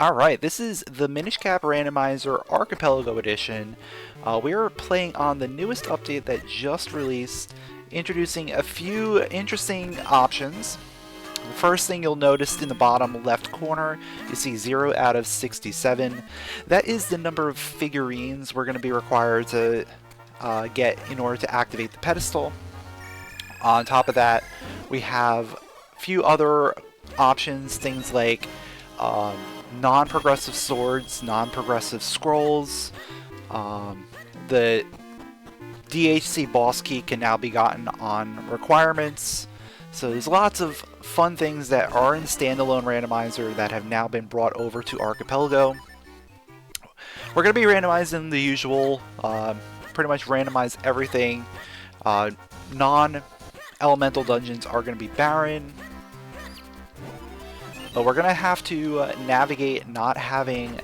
Alright, this is the Minish Cap Randomizer Archipelago Edition. We are playing on the newest update that just released, introducing a few interesting options. The first thing you'll notice in the bottom left corner, you see 0 out of 67. That is the number of figurines we're going to be required to get in order to activate the pedestal. On top of that, we have a few other options, things like non-progressive swords, non-progressive scrolls. The DHC boss key can now be gotten on requirements. So there's lots of fun things that are in standalone randomizer that have now been brought over to Archipelago. We're going to be randomizing the usual, pretty much randomize everything. Non-elemental dungeons are going to be barren. But we're going to have to navigate not having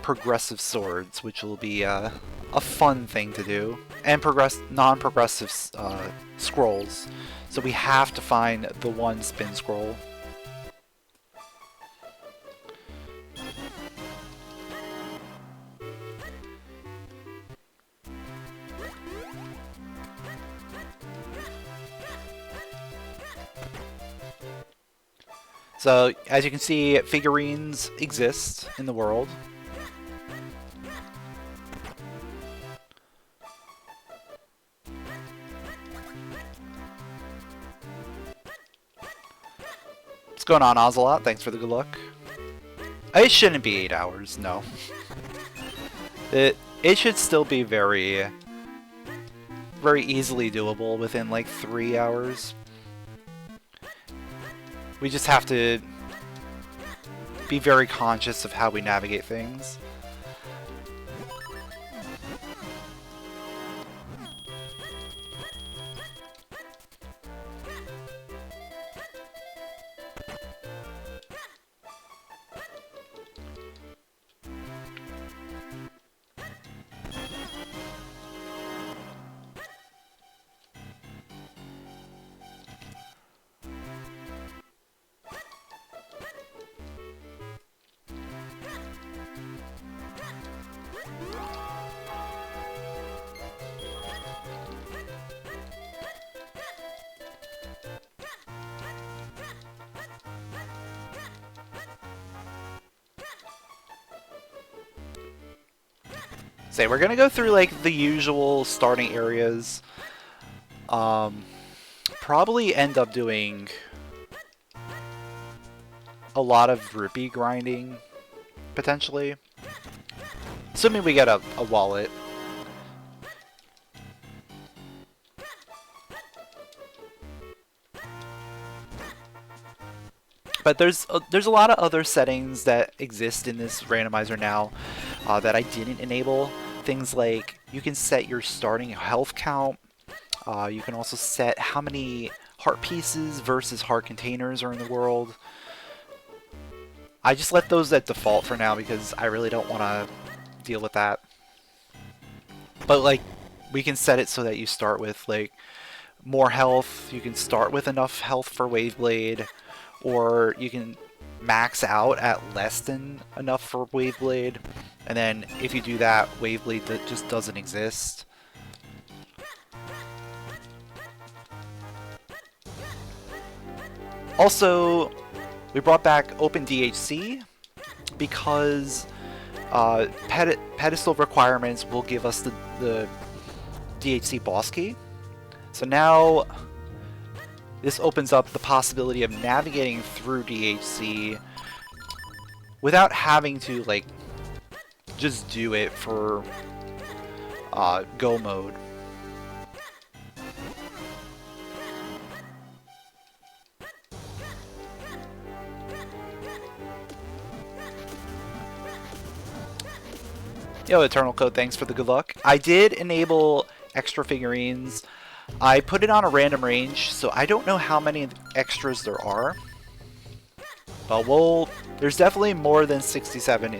progressive swords, which will be a fun thing to do, and non-progressive scrolls. So we have to find the one spin scroll. So, as you can see, figurines exist in the world. What's going on, Ocelot? Thanks for the good luck. It shouldn't be 8 hours, no. It should still be very easily doable within like 3 hours. We just have to be very conscious of how we navigate things. So we're gonna go through like the usual starting areas. Probably end up doing a lot of rupee grinding, potentially. Assuming we get a wallet. But there's a lot of other settings that exist in this randomizer now that I didn't enable. Things like you can set your starting health count. You can also set how many heart pieces versus heart containers are in the world. I just left those at default for now because I really don't want to deal with that. But like, we can set it so that you start with like more health. You can start with enough health for Waveblade, or you can max out at less than enough for Waveblade, and then if you do that, Waveblade just doesn't exist. Also, we brought back Open DHC because pedestal requirements will give us the DHC boss key. So now this opens up the possibility of navigating through DHC without having to like just do it for go mode. Yo, Eternal Code, thanks for the good luck. I did enable extra figurines. I put it on a random range, so I don't know how many extras there are. But there's definitely more than 67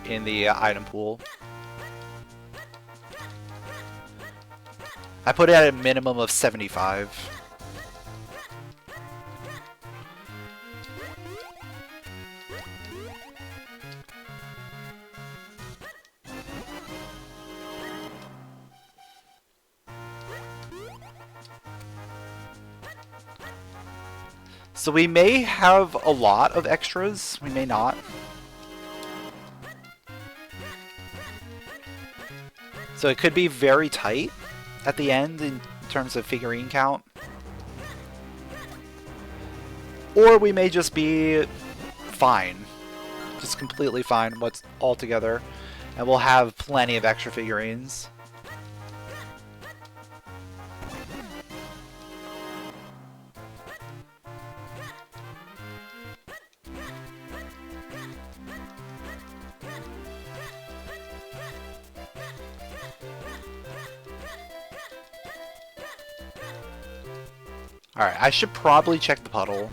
in the item pool. I put it at a minimum of 75. So we may have a lot of extras, we may not. So it could be very tight at the end in terms of figurine count. Or we may just be fine. Just completely fine what's all together. And we'll have plenty of extra figurines. Alright, I should probably check the puddle.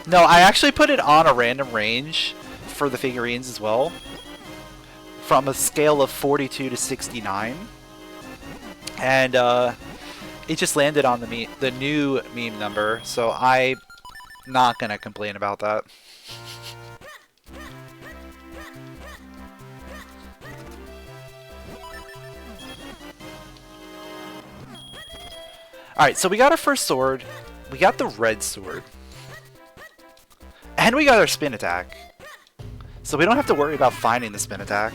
No, I actually put it on a random range for the figurines as well. From a scale of 42 to 69. And it just landed on the new meme number, so I'm not gonna complain about that. Alright, so we got our first sword. We got the red sword. And we got our spin attack. So we don't have to worry about finding the spin attack.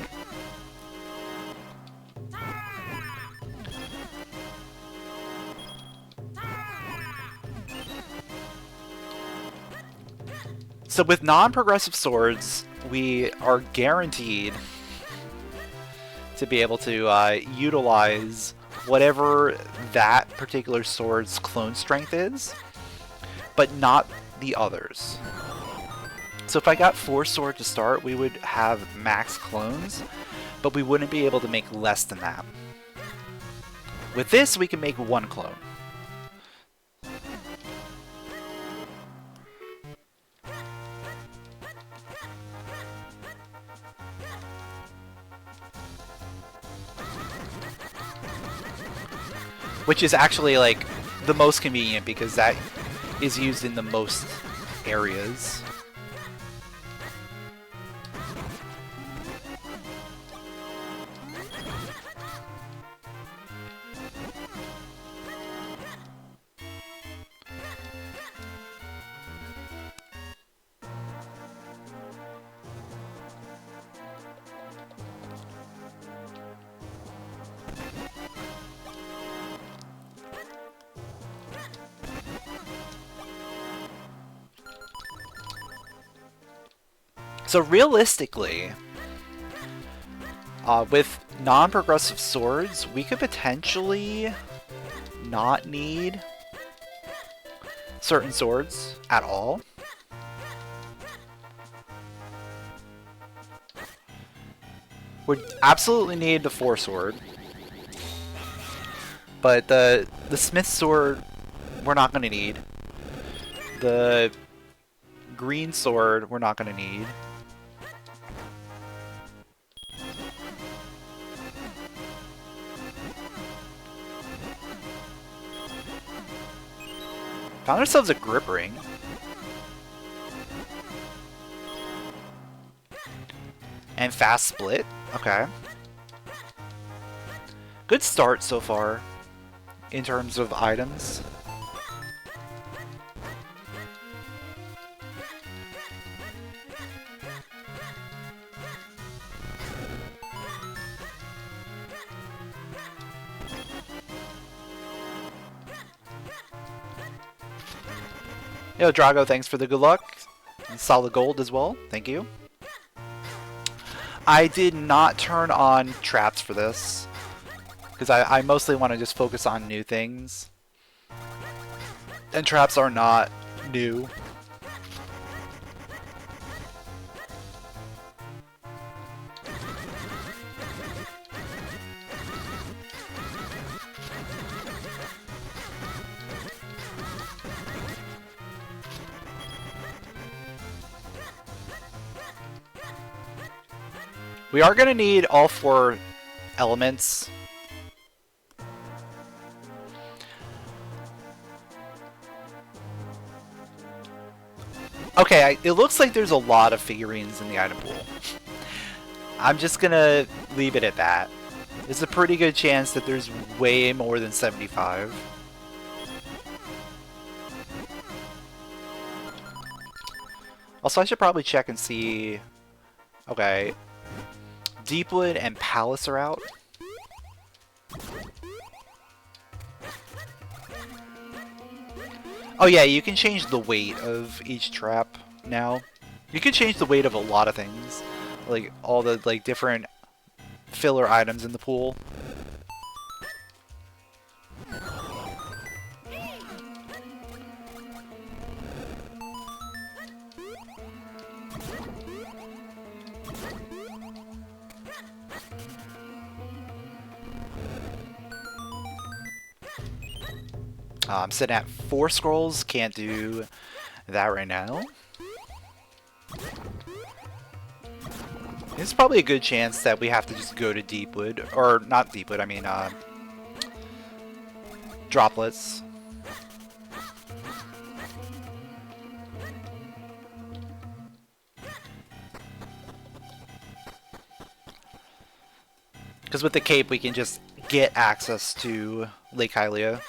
So with non-progressive swords, we are guaranteed to be able to utilize whatever that particular sword's clone strength is, but not the others. So if I got 4 sword to start, we would have max clones, but we wouldn't be able to make less than that. With this, we can make 1 clone. Which is actually like the most convenient because that is used in the most areas. So realistically, with non-progressive swords, we could potentially not need certain swords at all. Would absolutely need the 4 sword, but the smith sword we're not going to need. The green sword we're not going to need. Found ourselves a grip ring. And fast split. Okay. Good start so far in terms of items. Yo, Drago, thanks for the good luck. And solid gold as well. Thank you. I did not turn on traps for this, because I mostly want to just focus on new things. And traps are not new. We are going to need all 4 elements. Okay, it looks like there's a lot of figurines in the item pool. I'm just gonna leave it at that. There's a pretty good chance that there's way more than 75. Also, I should probably check and see... Okay. Deepwood and Palace are out. Oh yeah, you can change the weight of each trap now. You can change the weight of a lot of things. Like, all the, like, different filler items in the pool. I'm sitting at 4 scrolls, can't do that right now. There's probably a good chance that we have to just go to Deepwood, or not Deepwood, I mean Droplets. Because with the cape we can just get access to Lake Hylia.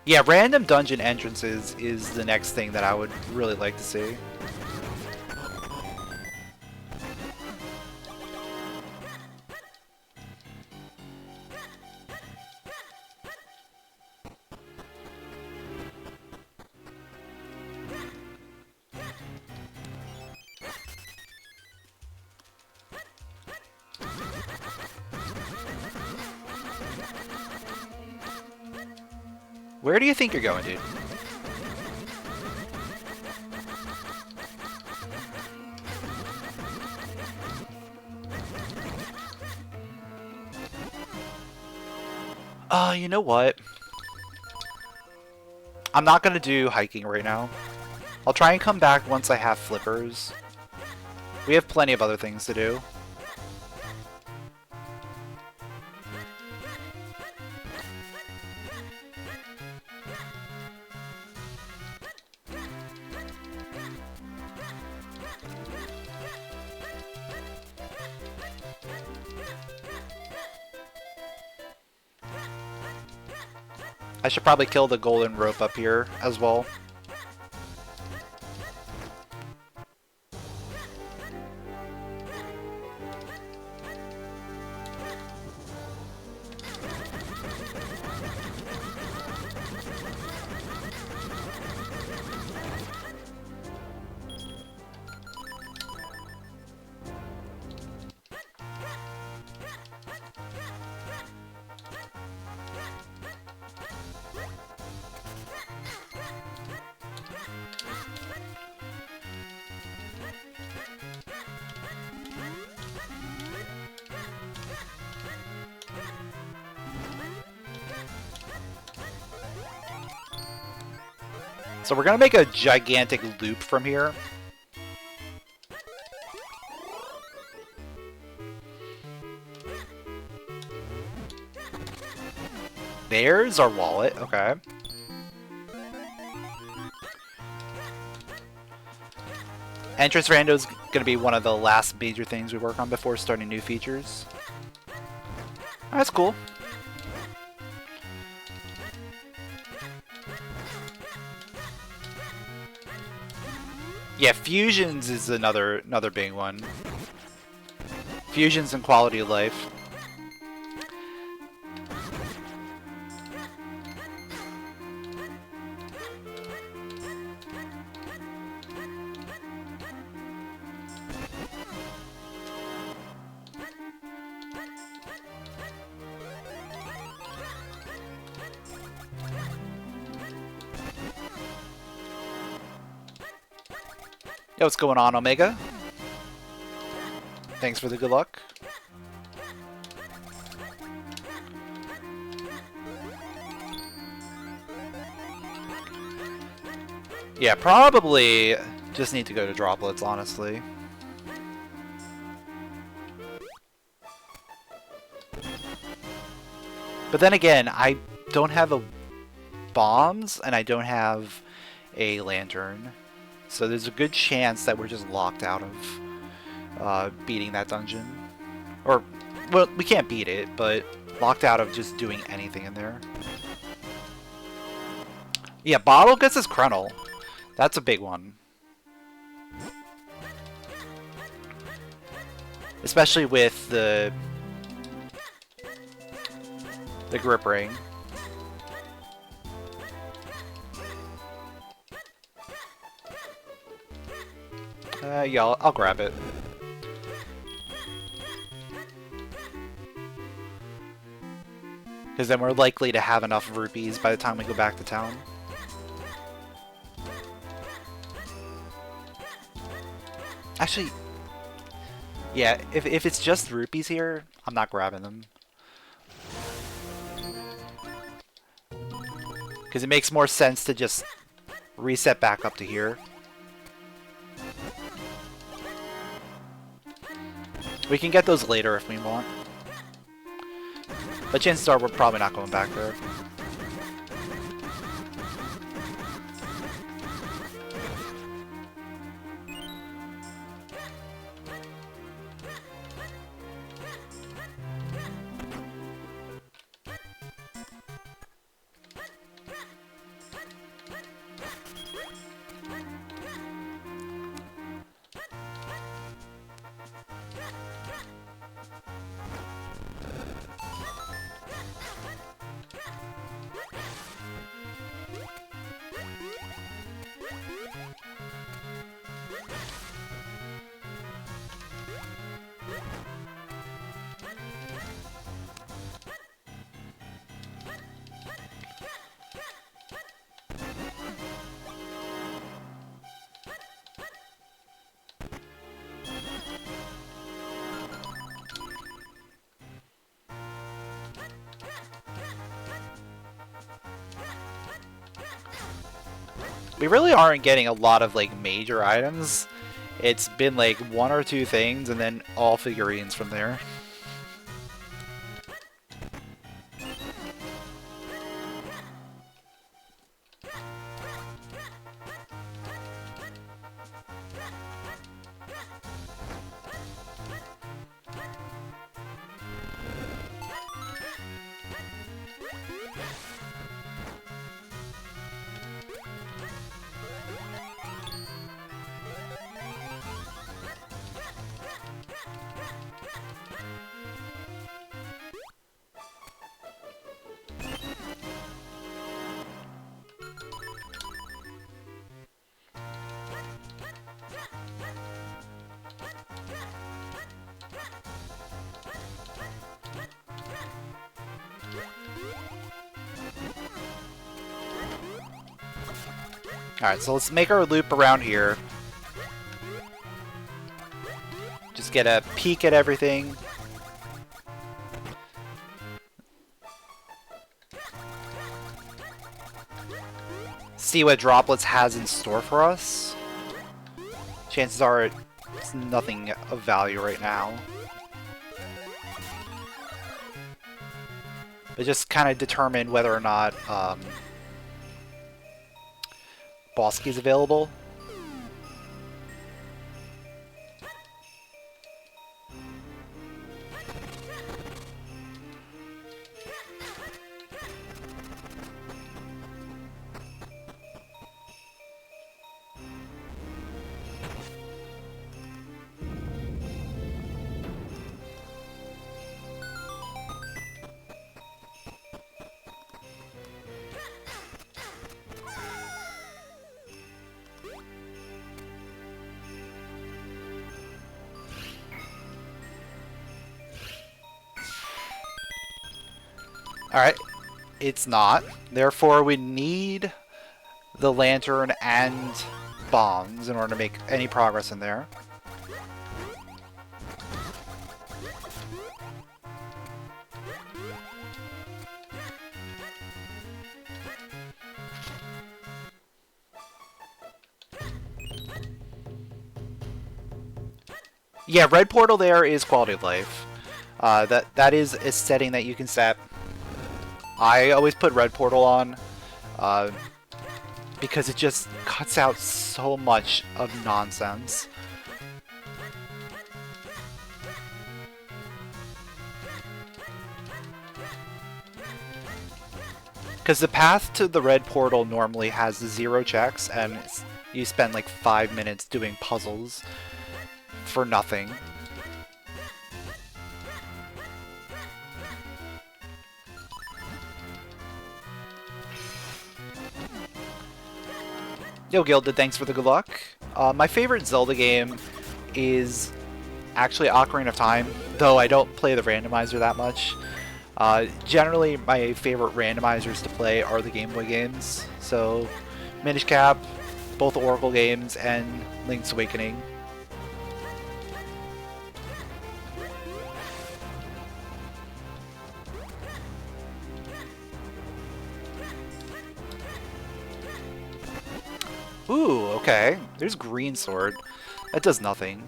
Yeah, random dungeon entrances is the next thing that I would really like to see. Where do you think you're going, dude? You know what? I'm not gonna do hiking right now. I'll try and come back once I have flippers. We have plenty of other things to do. I should probably kill the golden rope up here as well. So we're gonna make a gigantic loop from here. There's our wallet, okay. Entrance Rando is gonna be one of the last major things we work on before starting new features. That's cool. Yeah, fusions is another big one. Fusions and quality of life. Yo, what's going on, Omega? Thanks for the good luck. Yeah, probably just need to go to Droplets, honestly. But then again, I don't have bombs, and I don't have a lantern. So there's a good chance that we're just locked out of beating that dungeon. Or, well, we can't beat it, but locked out of just doing anything in there. Yeah, Bottle gets his Crenel. That's a big one. Especially with the grip ring. Yeah, I'll grab it. Because then we're likely to have enough rupees by the time we go back to town. Actually, yeah, if it's just rupees here, I'm not grabbing them. Because it makes more sense to just reset back up to here. We can get those later if we want. But chances are we're probably not going back there. We really aren't getting a lot of like major items. It's been like one or two things and then all figurines from there. Alright, so let's make our loop around here. Just get a peek at everything. See what Droplets has in store for us. Chances are it's nothing of value right now. But just kind of determine whether or not boss key is available. Alright, it's not. Therefore, we need the lantern and bombs in order to make any progress in there. Yeah, red portal there is quality of life. That is a setting that you can set. I always put red portal on because it just cuts out so much of nonsense. Because the path to the red portal normally has 0 checks, and you spend like 5 minutes doing puzzles for nothing. Yo, Gilded, thanks for the good luck. My favorite Zelda game is actually Ocarina of Time, though I don't play the randomizer that much. Generally, my favorite randomizers to play are the Game Boy games. So, Minish Cap, both Oracle games, and Link's Awakening. Ooh, okay. There's Green Sword. That does nothing.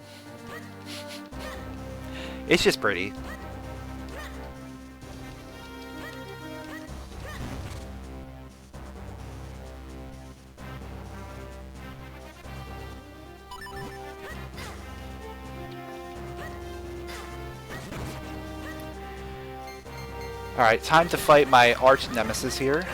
It's just pretty. Alright, time to fight my arch nemesis here.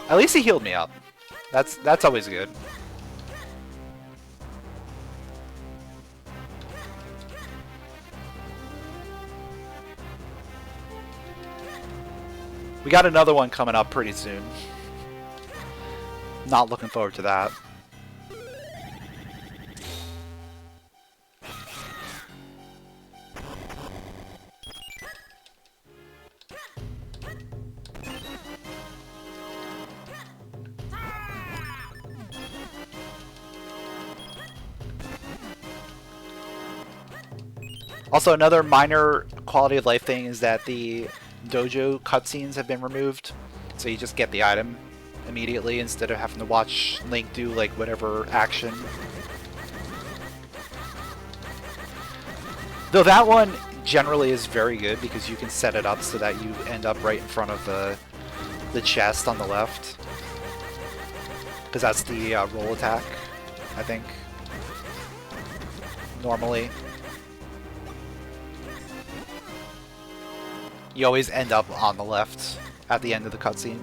At least he healed me up. That's always good. We got another one coming up pretty soon. Not looking forward to that. Also, another minor quality of life thing is that the dojo cutscenes have been removed, so you just get the item immediately instead of having to watch Link do like whatever action. Though that one generally is very good because you can set it up so that you end up right in front of the chest on the left, because that's the roll attack, I think, normally. You always end up on the left at the end of the cutscene.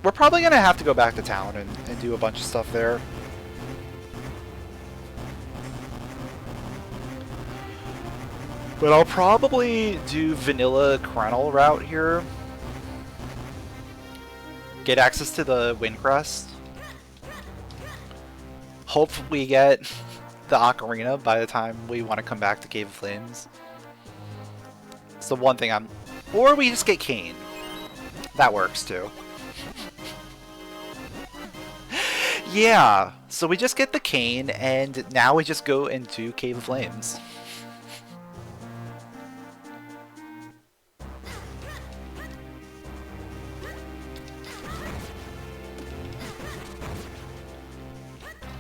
We're probably going to have to go back to town and do a bunch of stuff there. But I'll probably do vanilla Crenel route here. Get access to the Wind Crest. Hope we get the Ocarina by the time we want to come back to Cave of Flames. It's the one thing I'm... Or we just get Kane. That works too. Yeah, so we just get the cane, and now we just go into Cave of Flames.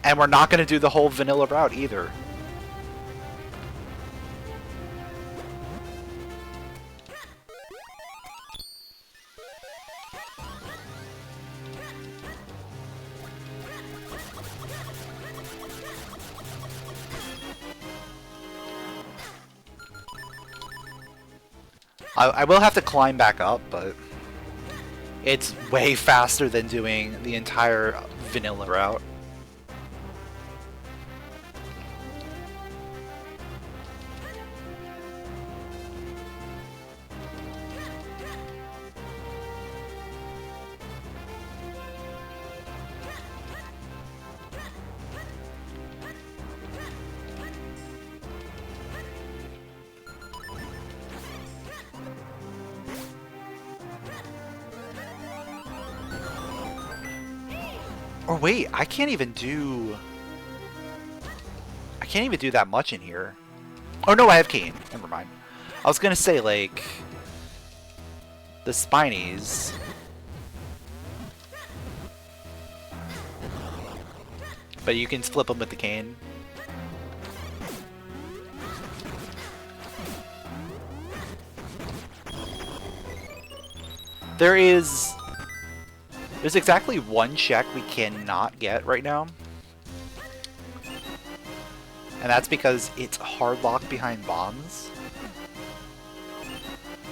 And we're not going to do the whole vanilla route either. I will have to climb back up, but it's way faster than doing the entire vanilla route. Or wait, I can't even do that much in here. Oh no, I have Cane. Never mind. I was gonna say, like, the Spinies. But you can flip them with the Cane. There's exactly one check we cannot get right now. And that's because it's hard locked behind bombs.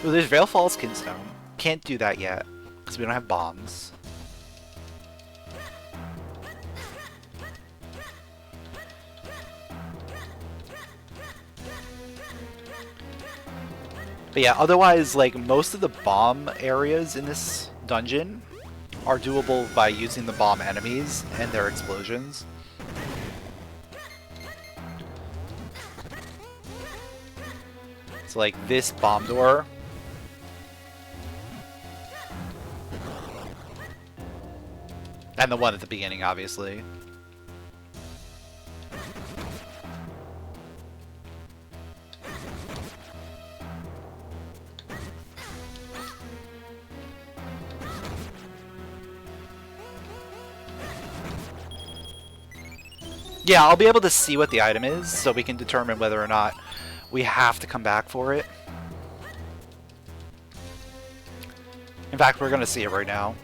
Ooh, there's Veil Falls Kinstone. Can't do that yet, because we don't have bombs. But yeah, otherwise, like, most of the bomb areas in this dungeon are doable by using the bomb enemies and their explosions. So like this bomb door. And the one at the beginning, obviously. Yeah, I'll be able to see what the item is, so we can determine whether or not we have to come back for it. In fact, we're going to see it right now.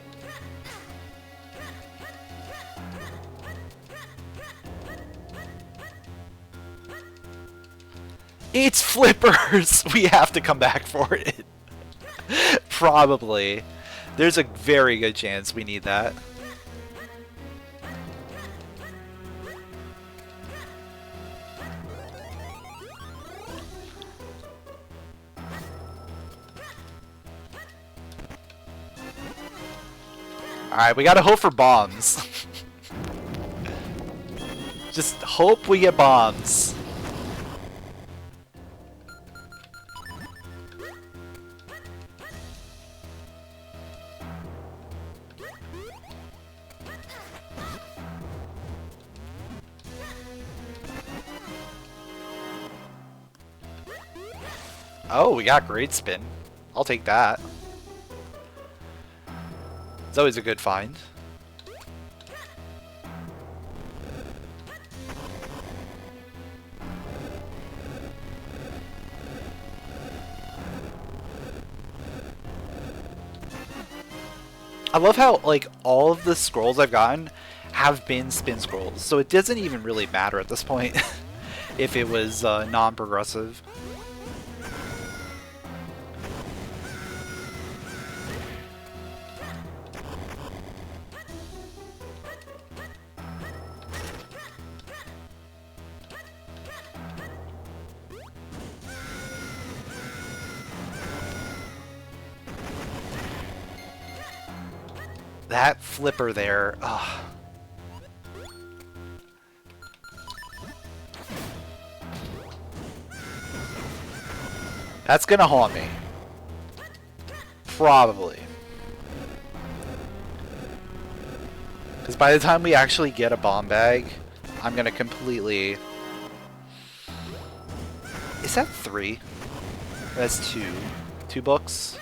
It's flippers! We have to come back for it. Probably. There's a very good chance we need that. Alright, we gotta hope for bombs. Just hope we get bombs. Oh, we got Great Spin. I'll take that. It's always a good find. I love how, like, all of the scrolls I've gotten have been spin scrolls, so it doesn't even really matter at this point if it was non-progressive. That flipper there, ugh. That's gonna haunt me. Probably. Because by the time we actually get a bomb bag, I'm gonna completely... Is that 3? That's 2. 2 books?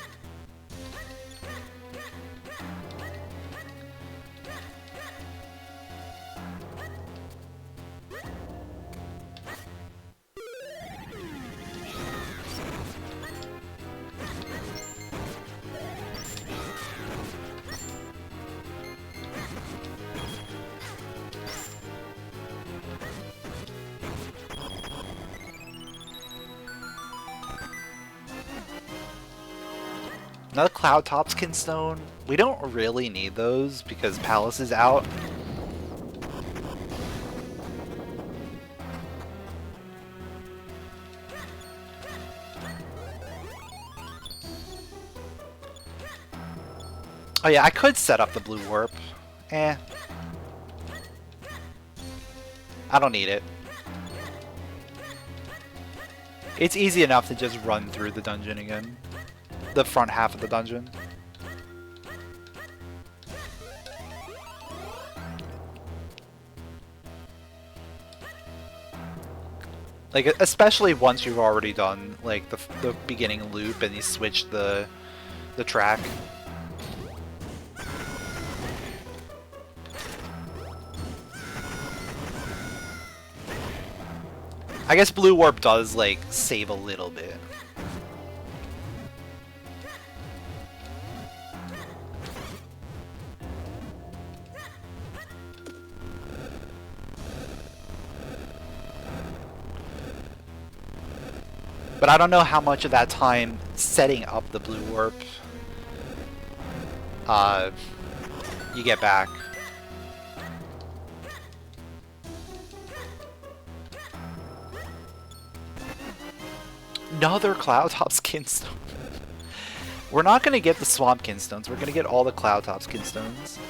Another Cloud Tops Kinstone. We don't really need those because Palace is out. Oh yeah, I could set up the blue warp. Eh. I don't need it. It's easy enough to just run through the dungeon again. The front half of the dungeon. Like, especially once you've already done, like, the beginning loop and you switch the track. I guess Blue Warp does, like, save a little bit. But I don't know how much of that time setting up the Blue Warp you get back. Another Cloud Top Skinstone. We're not going to get the Swamp Kinstones. We're going to get all the Cloud Top Skinstones.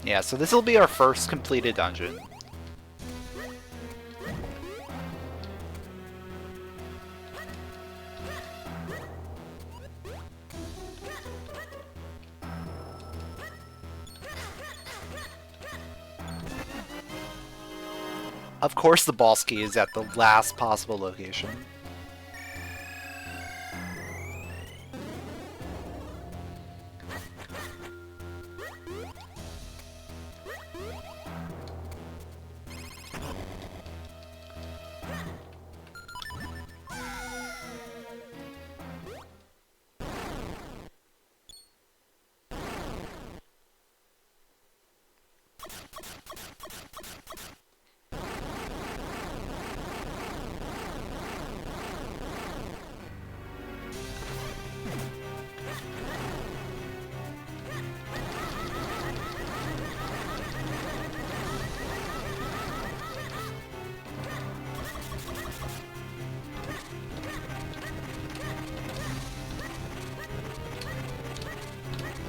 Yeah, so this will be our first completed dungeon. Of course the boss key is at the last possible location.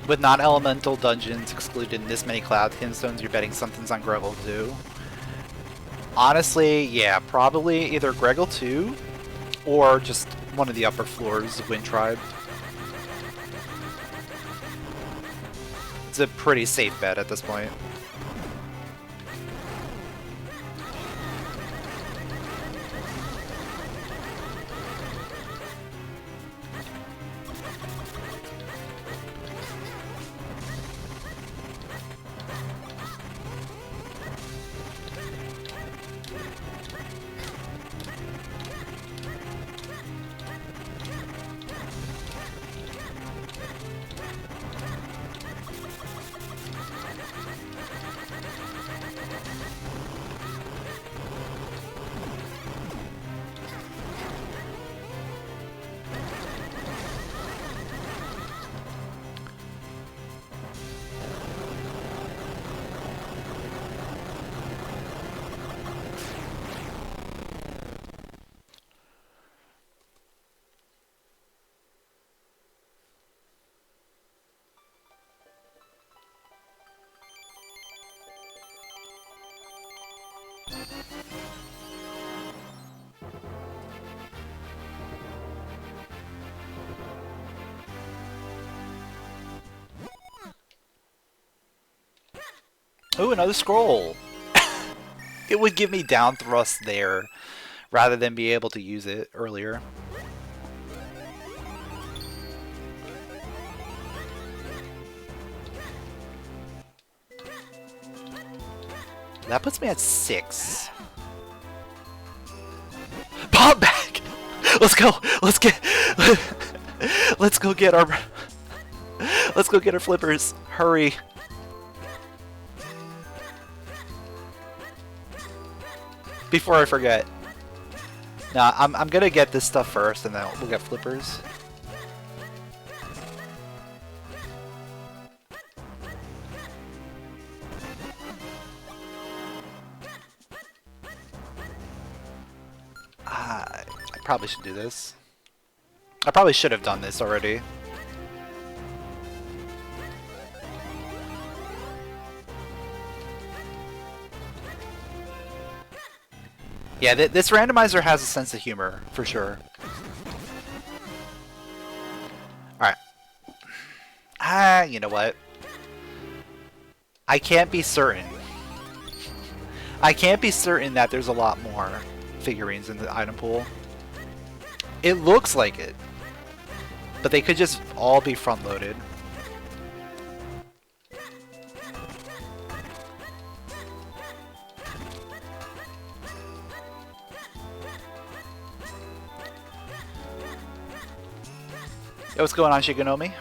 With non-elemental dungeons excluded in this many Cloud Kinstones, you're betting something's on Greggle 2. Honestly, yeah, probably either Greggle 2 or just one of the upper floors of Wind Tribe. It's a pretty safe bet at this point. Ooh, another scroll! It would give me down thrust there, rather than be able to use it earlier. That puts me at 6. Pop back! Let's go! Let's go get our... Let's go get our flippers. Hurry. Before I forget. Nah, I'm gonna get this stuff first, and then we'll get flippers. I probably should do this. I probably should have done this already. Yeah, this randomizer has a sense of humor, for sure. Alright. You know what? I can't be certain. I can't be certain that there's a lot more figurines in the item pool. It looks like it. But they could just all be front-loaded. Yo, what's going on, Shiganomi?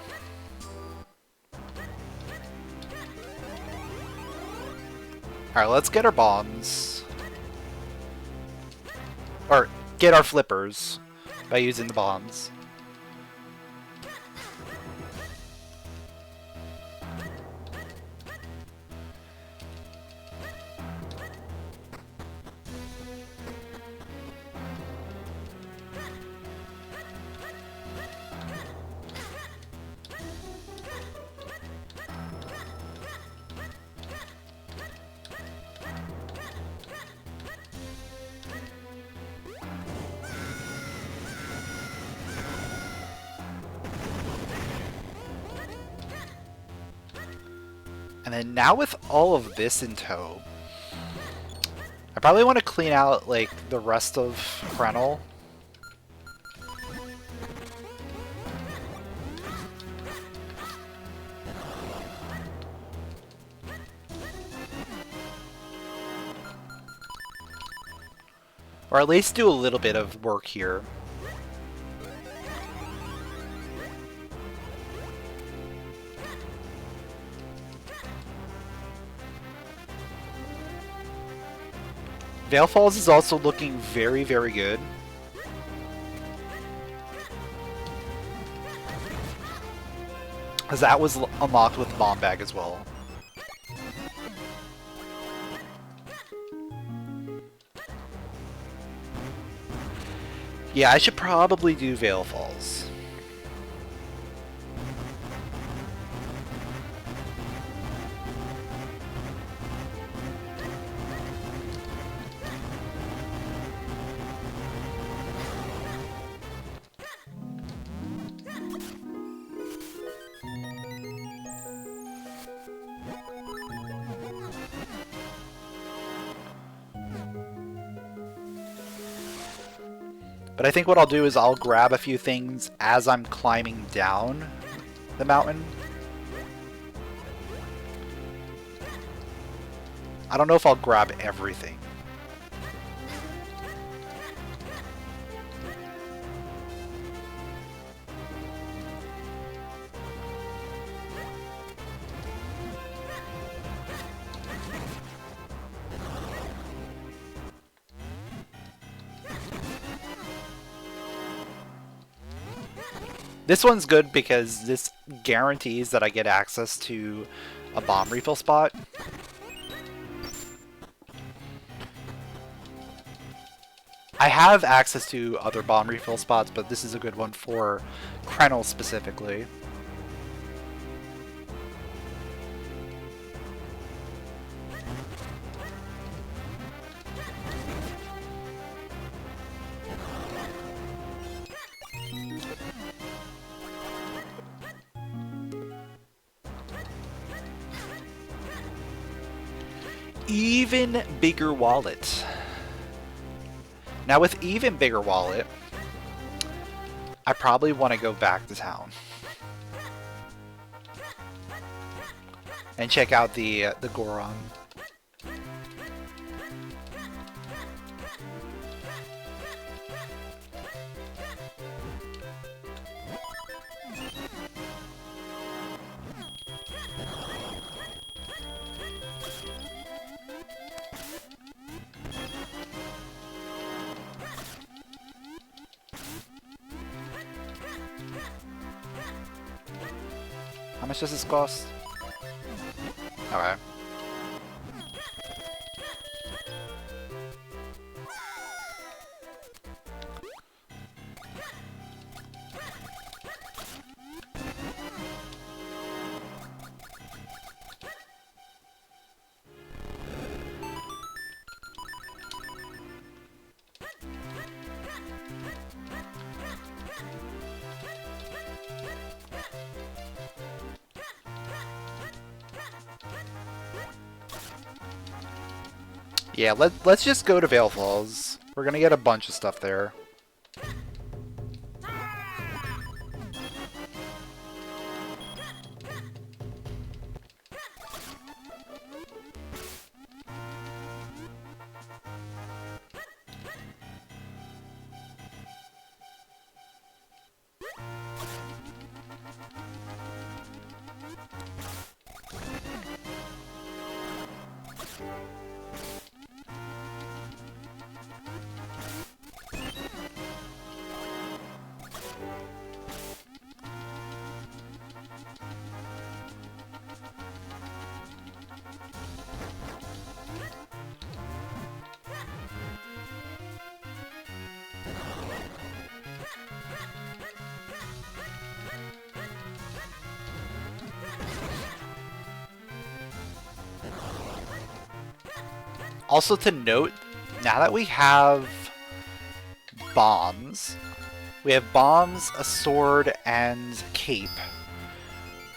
Alright, let's get our bombs. Or, get our flippers by using the bombs. And then now with all of this in tow, I probably want to clean out like the rest of Crenel. Or at least do a little bit of work here. Veil Falls is also looking very, very good. Because that was unlocked with Bomb Bag as well. Yeah, I should probably do Veil Falls. But I think what I'll do is I'll grab a few things as I'm climbing down the mountain. I don't know if I'll grab everything. This one's good because this guarantees that I get access to a bomb refill spot. I have access to other bomb refill spots, but this is a good one for Crenel specifically. Even bigger wallet. Now with even bigger wallet, I probably want to go back to town and check out the Goron. much does this cost? Okay. Yeah, let's just go to Vale Falls. We're gonna get a bunch of stuff there. Also to note, now that we have bombs, a sword, and cape.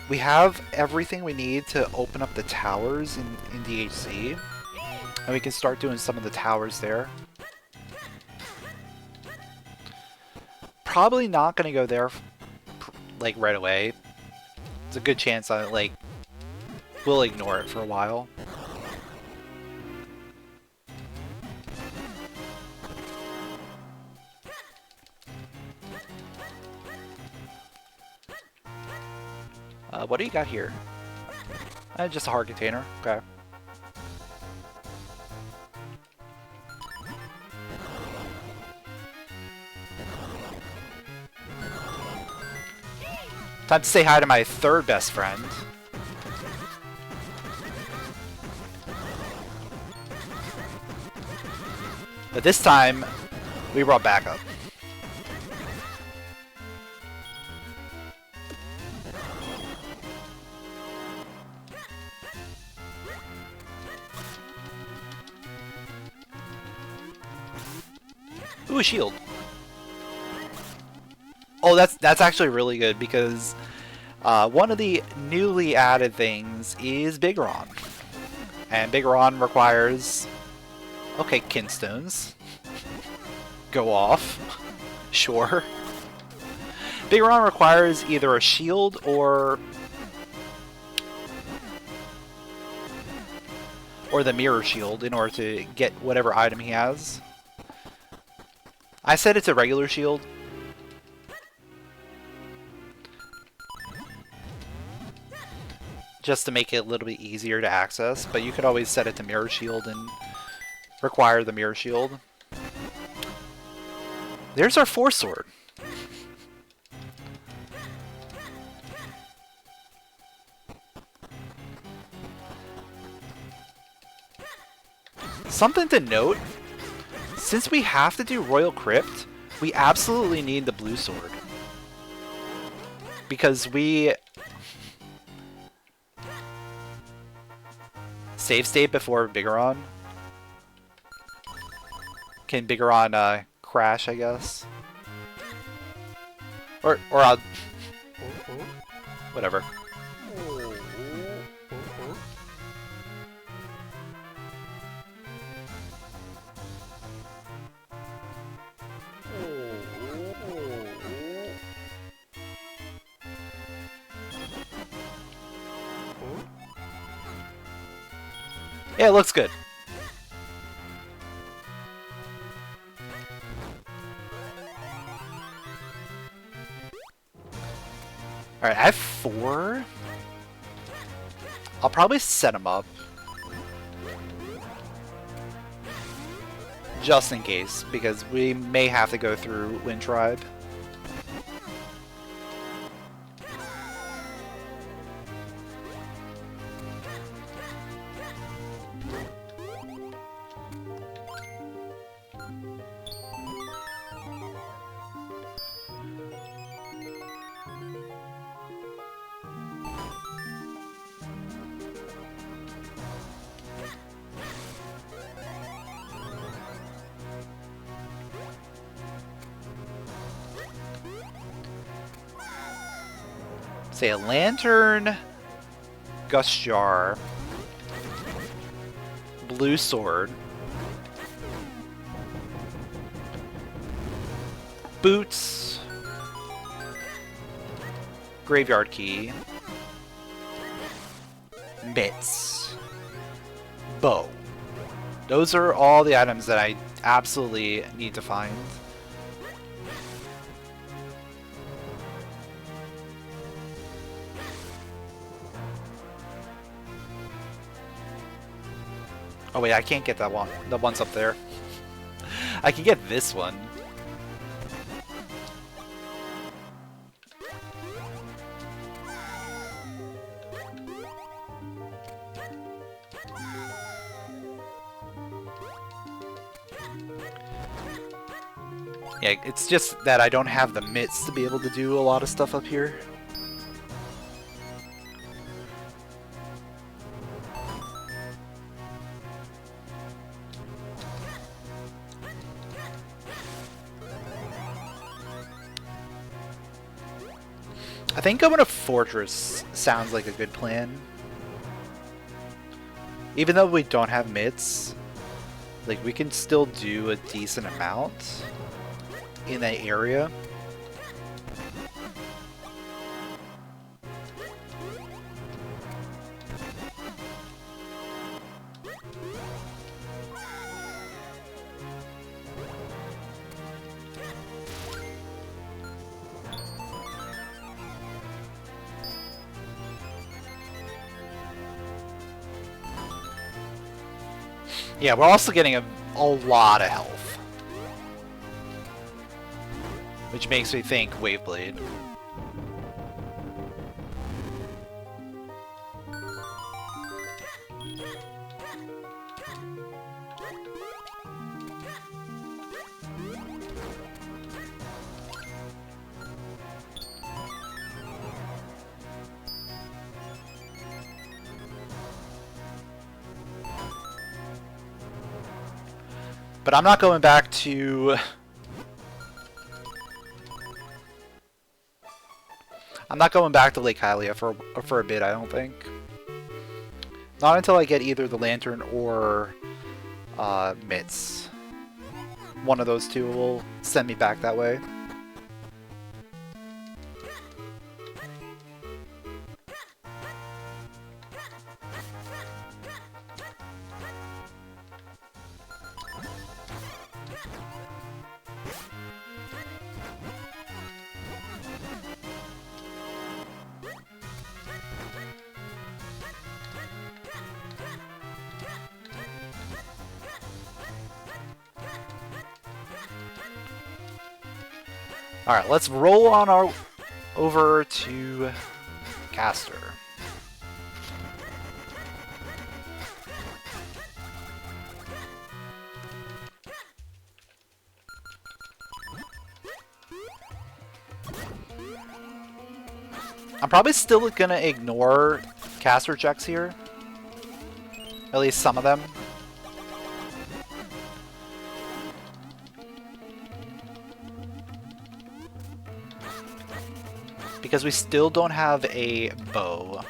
We have everything we need to open up the towers in DHC. And we can start doing some of the towers there. Probably not going to go there like right away. It's a good chance I we'll ignore it for a while. What do you got here? Just a heart container. Okay. Time to say hi to my third best friend. But this time, we brought backup. Ooh, a shield. Oh, that's actually really good because one of the newly added things is Biggoron. And Biggoron requires... Okay, kinstones. Go off. Sure. Biggoron requires either a shield or the mirror shield in order to get whatever item he has. I said it's a regular shield. Just to make it a little bit easier to access, but you could always set it to mirror shield and require the mirror shield. There's our force sword. Something to note, since we have to do Royal Crypt, we absolutely need the blue sword. Because we... Save state before Biggoron. Can Biggoron crash, I guess? Or I'll... Whatever. Yeah, it looks good. Alright, I have 4. I'll probably set them up. Just in case, because we may have to go through Wind Tribe. Say a lantern, gust jar, blue sword, boots, graveyard key, mitts, bow. Those are all the items that I absolutely need to find. Oh wait, I can't get that one. The one's up there. I can get this one. Yeah, it's just that I don't have the mitts to be able to do a lot of stuff up here. I think going to Fortress sounds like a good plan. Even though we don't have mitts, like we can still do a decent amount in that area. Yeah, we're also getting a lot of health, which makes me think Waveblade. But I'm not going back to... I'm not going back to Lake Hylia for a bit, I don't think. Not until I get either the Lantern or mitts. One of those two will send me back that way. Alright, let's roll on our over to Caster. I'm probably still gonna ignore Caster checks here. At least some of them. Because we still don't have a bow.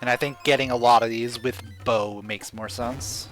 And I think getting a lot of these with bow makes more sense.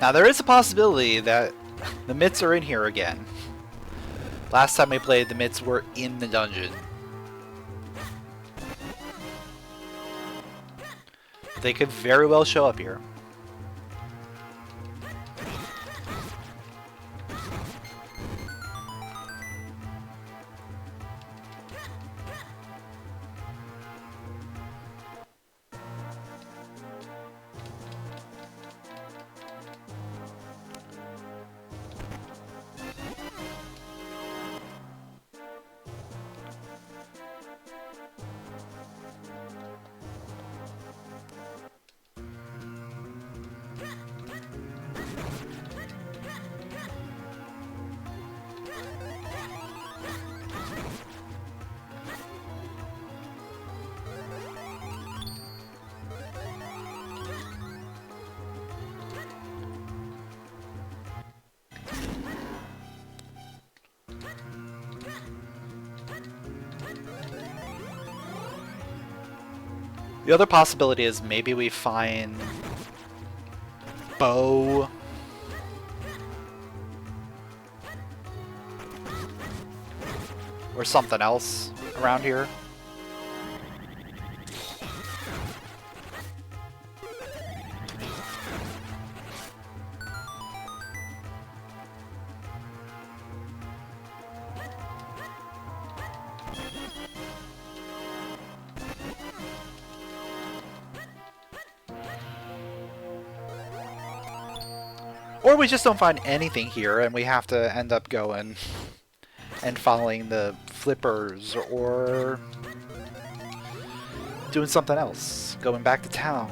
Now there is a possibility that the mitts are in here again. Last time we played, the mitts were in the dungeon. They could very well show up here. The other possibility is maybe we find Bo or something else around here. Or we just don't find anything here and we have to end up going and following the flippers or doing something else, going back to town.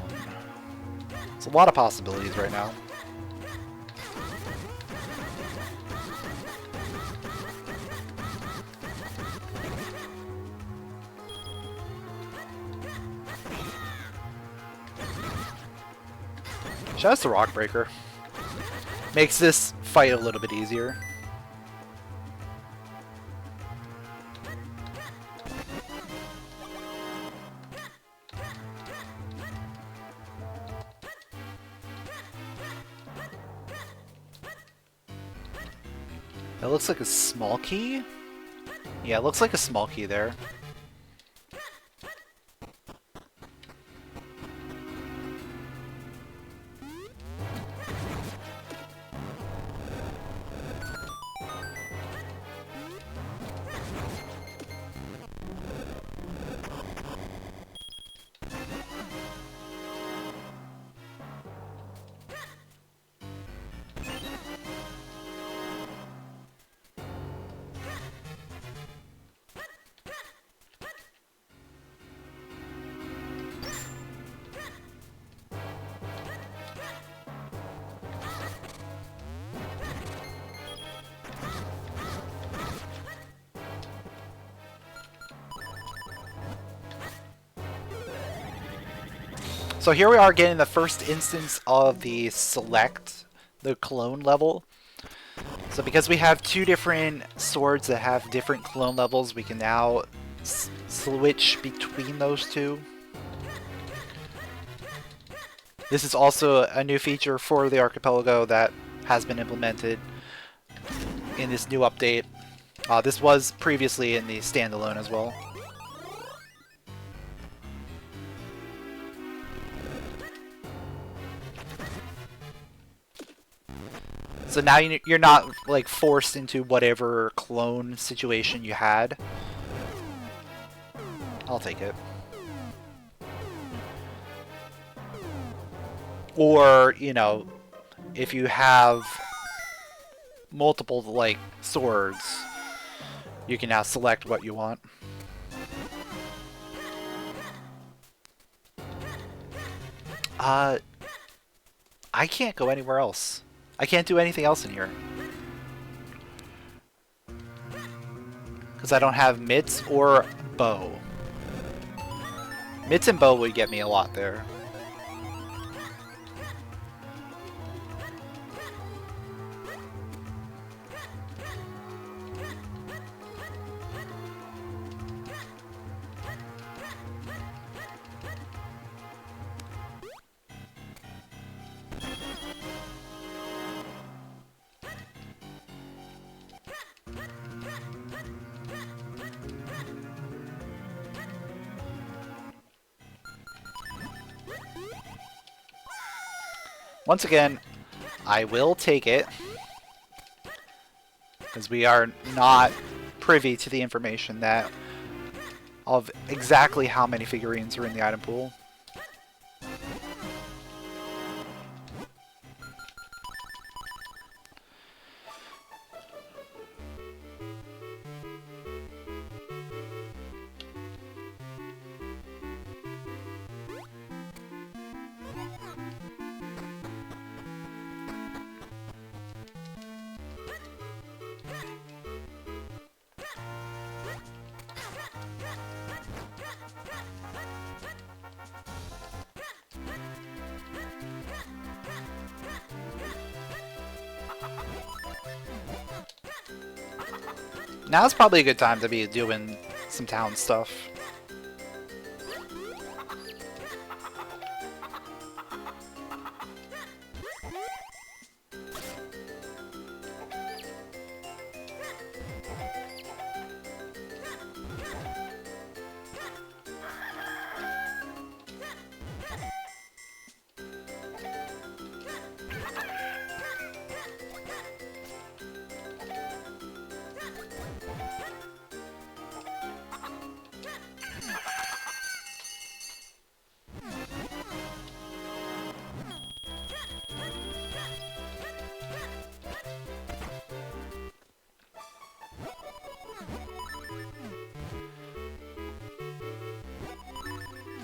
It's a lot of possibilities right now. Shout out to Rockbreaker. Makes this fight a little bit easier. That looks like a small key? Yeah, it looks like a small key there. So here we are getting the first instance of the select, the clone level. So because we have two different swords that have different clone levels, we can now switch between those two. This is also a new feature for the archipelago that has been implemented in this new update. This was previously in the standalone as well. So now you're not like forced into whatever clone situation you had. I'll take it. Or, you know, if you have multiple like swords, you can now select what you want. I can't go anywhere else. I can't do anything else in here. Because I don't have mitts or bow. Mitts and bow would get me a lot there. Once again, I will take it, because we are not privy to the information that of exactly how many figurines are in the item pool. Now's probably a good time to be doing some town stuff.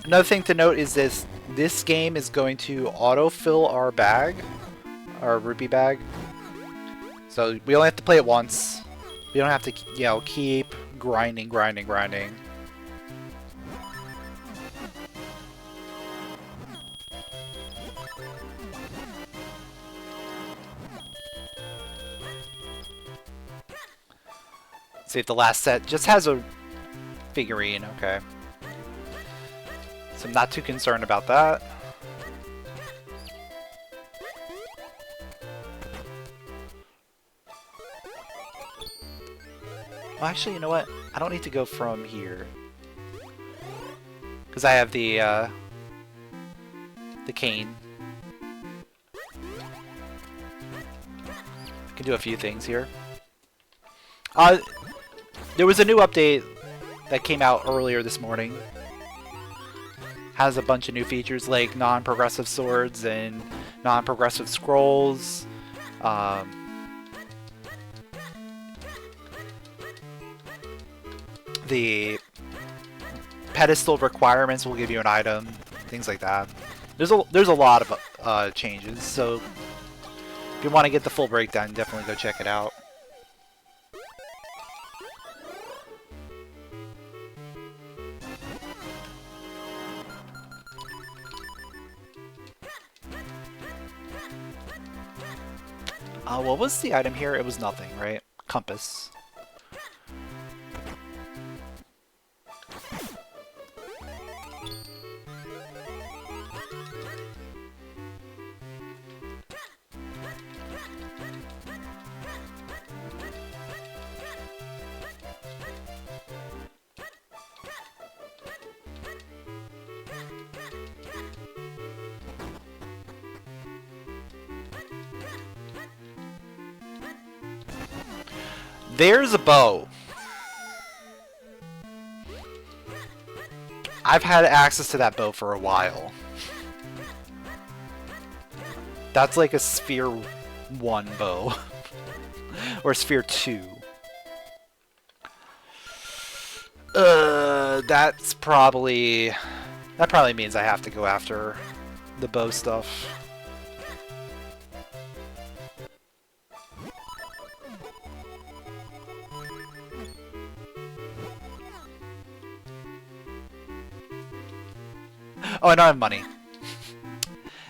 Another thing to note is this game is going to autofill our bag, our rupee bag. So we only have to play it once. We don't have to, you know, keep grinding. See if the last set just has a figurine, okay. So I'm not too concerned about that. Well, actually, you know what? I don't need to go from here. Because I have the cane. I can do a few things here. There was a new update that came out earlier this morning. Has a bunch of new features like non-progressive swords and non-progressive scrolls. The pedestal requirements will give you an item, things like that. There's a lot of changes, so if you want to get the full breakdown, definitely go check it out. What was the item here? It was nothing, right? Compass. There's a bow. I've had access to that bow for a while. That's like a Sphere 1 bow. Or Sphere 2. That probably means I have to go after the bow stuff. Oh, I don't have money.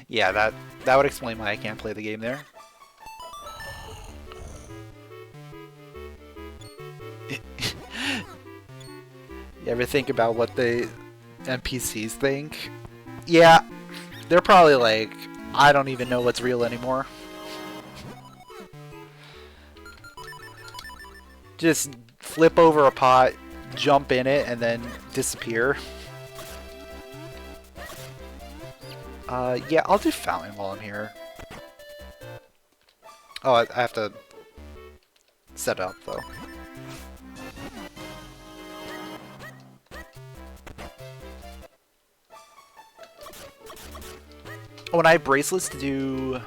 Yeah, that would explain why I can't play the game there. You ever think about what the NPCs think? Yeah, they're probably like, I don't even know what's real anymore. Just flip over a pot, jump in it, and then disappear. Yeah, I'll do fountain while I'm here. Oh, I have to set it up though. Oh, and I have bracelets to do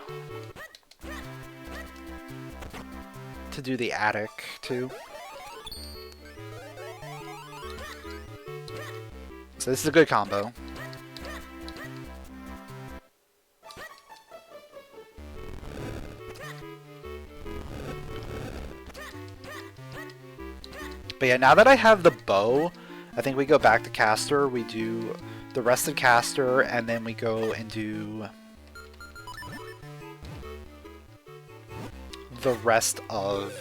the attic too. So this is a good combo. But yeah, now that I have the bow, I think we go back to caster, we do the rest of caster, and then we go and do the rest of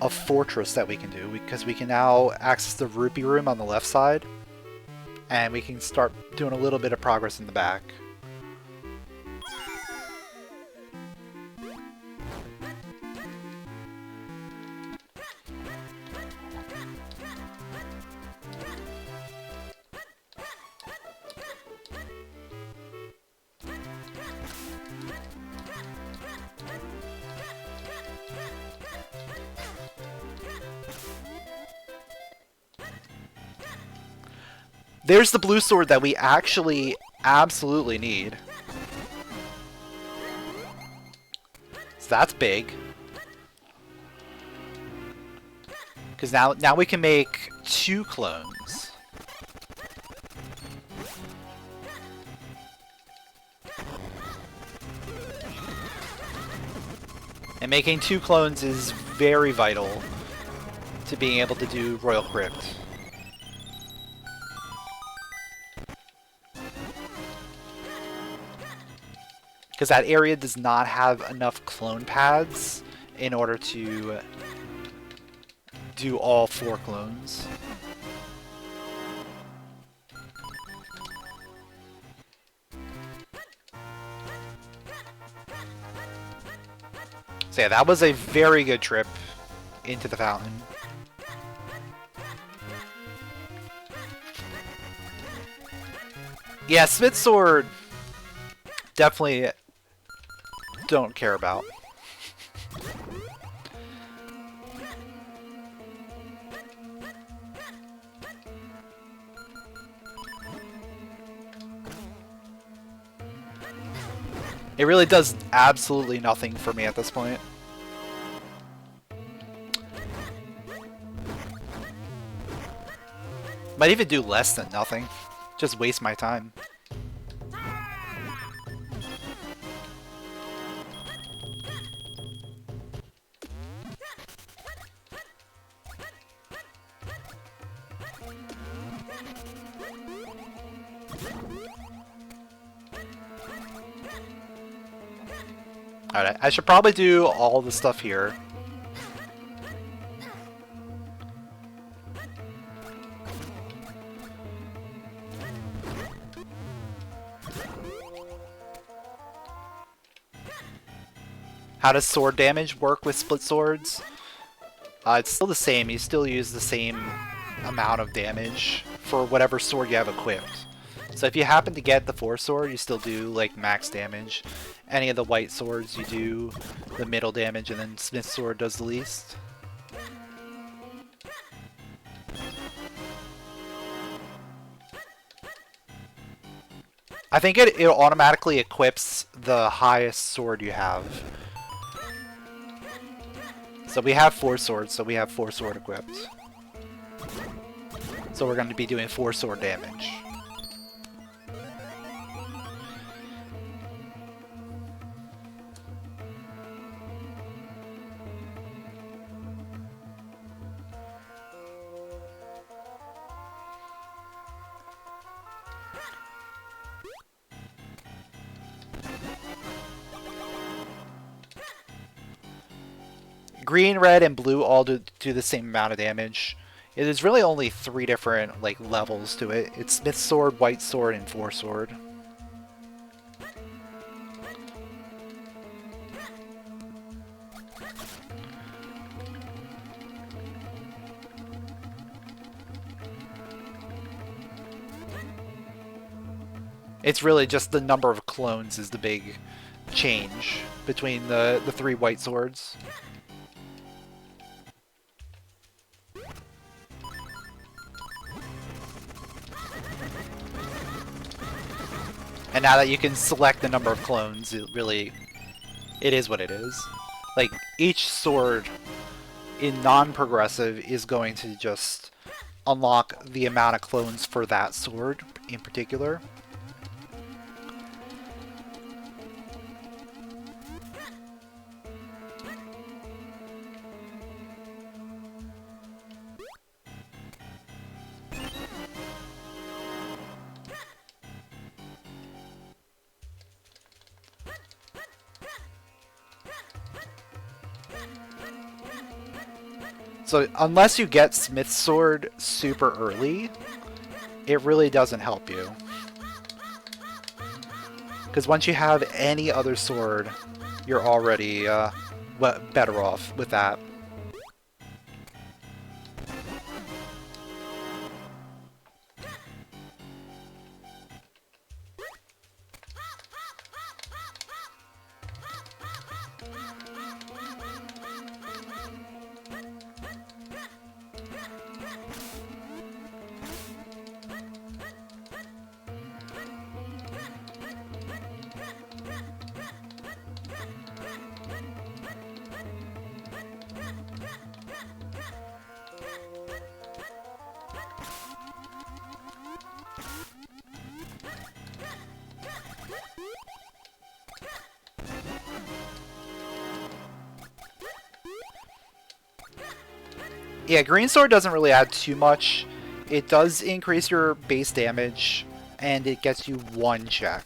a fortress that we can do, because we can now access the rupee room on the left side, and we can start doing a little bit of progress in the back. There's the blue sword that we actually absolutely need. So that's big. Because now we can make 2 clones. And making 2 clones is very vital to being able to do Royal Crypt. Because that area does not have enough clone pads in order to do all 4 clones. So yeah, that was a very good trip into the fountain. Yeah, Smith Sword definitely don't care about. It really does absolutely nothing for me at this point. Might even do less than nothing. Just waste my time. Alright, I should probably do all the stuff here. How does sword damage work with split swords? It's still the same. You still use the same amount of damage for whatever sword you have equipped. So if you happen to get the 4 sword, you still do like max damage. Any of the white swords, you do the middle damage, and then Smith Sword does the least. I think it automatically equips the highest sword you have. So we have 4 swords, so we have 4 sword equipped. So we're going to be doing 4 sword damage. Green, red, and blue all do the same amount of damage. There's really only 3 different like levels to it. It's Smith Sword, White Sword, and 4 Sword. It's really just the number of clones is the big change between the three white swords. And now that you can select the number of clones, it is what it is. Like, each sword in non-progressive is going to just unlock the amount of clones for that sword in particular. So unless you get Smith's Sword super early, it really doesn't help you. Because once you have any other sword, you're already better off with that. Yeah, Green Sword doesn't really add too much. It does increase your base damage, and it gets you one check.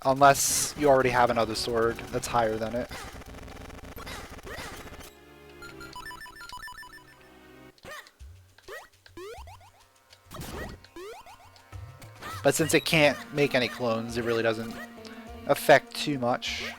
Unless you already have another sword that's higher than it. But since it can't make any clones, it really doesn't affect too much.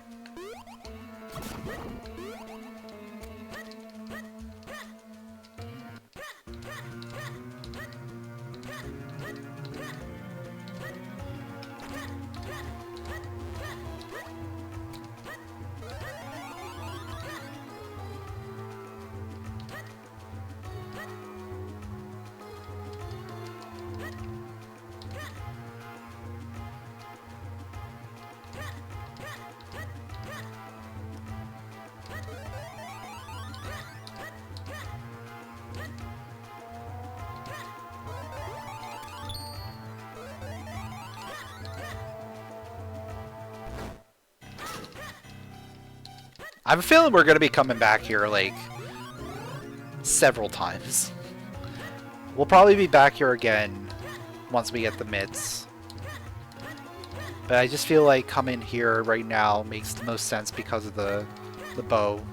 I have a feeling we're going to be coming back here, like, several times. We'll probably be back here again once we get the mids. But I just feel like coming here right now makes the most sense because of the bow.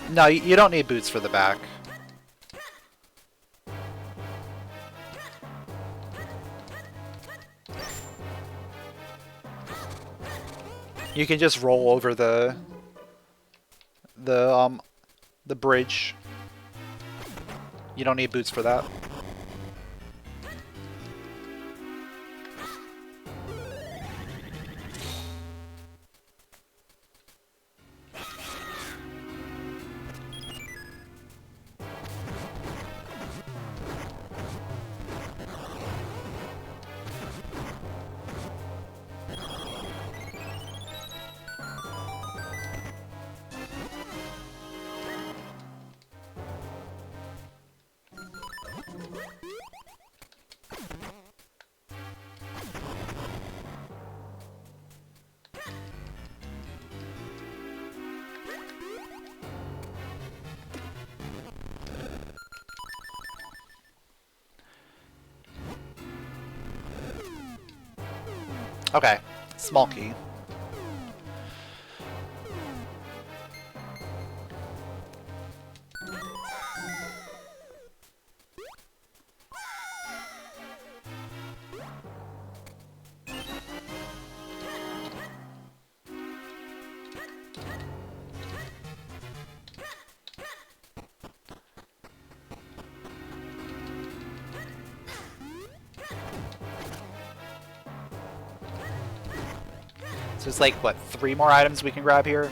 No, you don't need boots for the back. You can just roll over the bridge. You don't need boots for that. Okay, small key. So it's like, what, 3 more items we can grab here?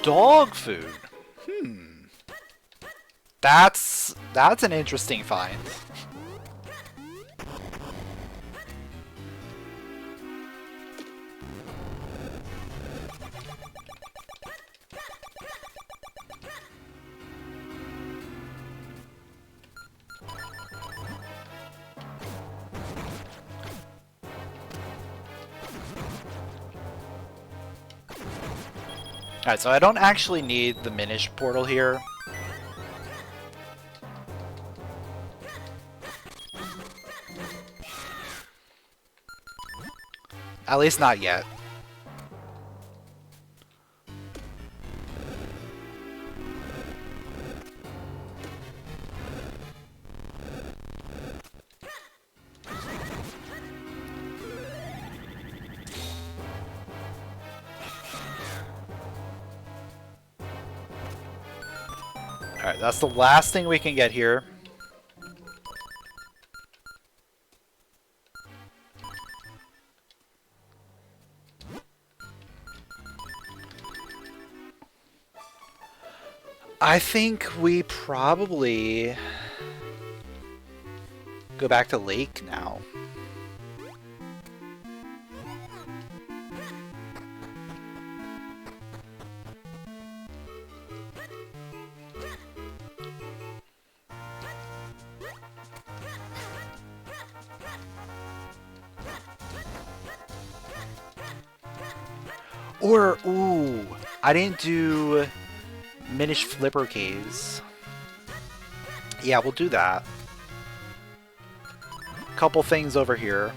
Dog food. That's an interesting find. Alright, so I don't actually need the Minish portal here. At least not yet. Alright, that's the last thing we can get here. I think we probably go back to Lake now. Or, ooh, I didn't do Minish Flipper Caves. Yeah, we'll do that. Couple things over here.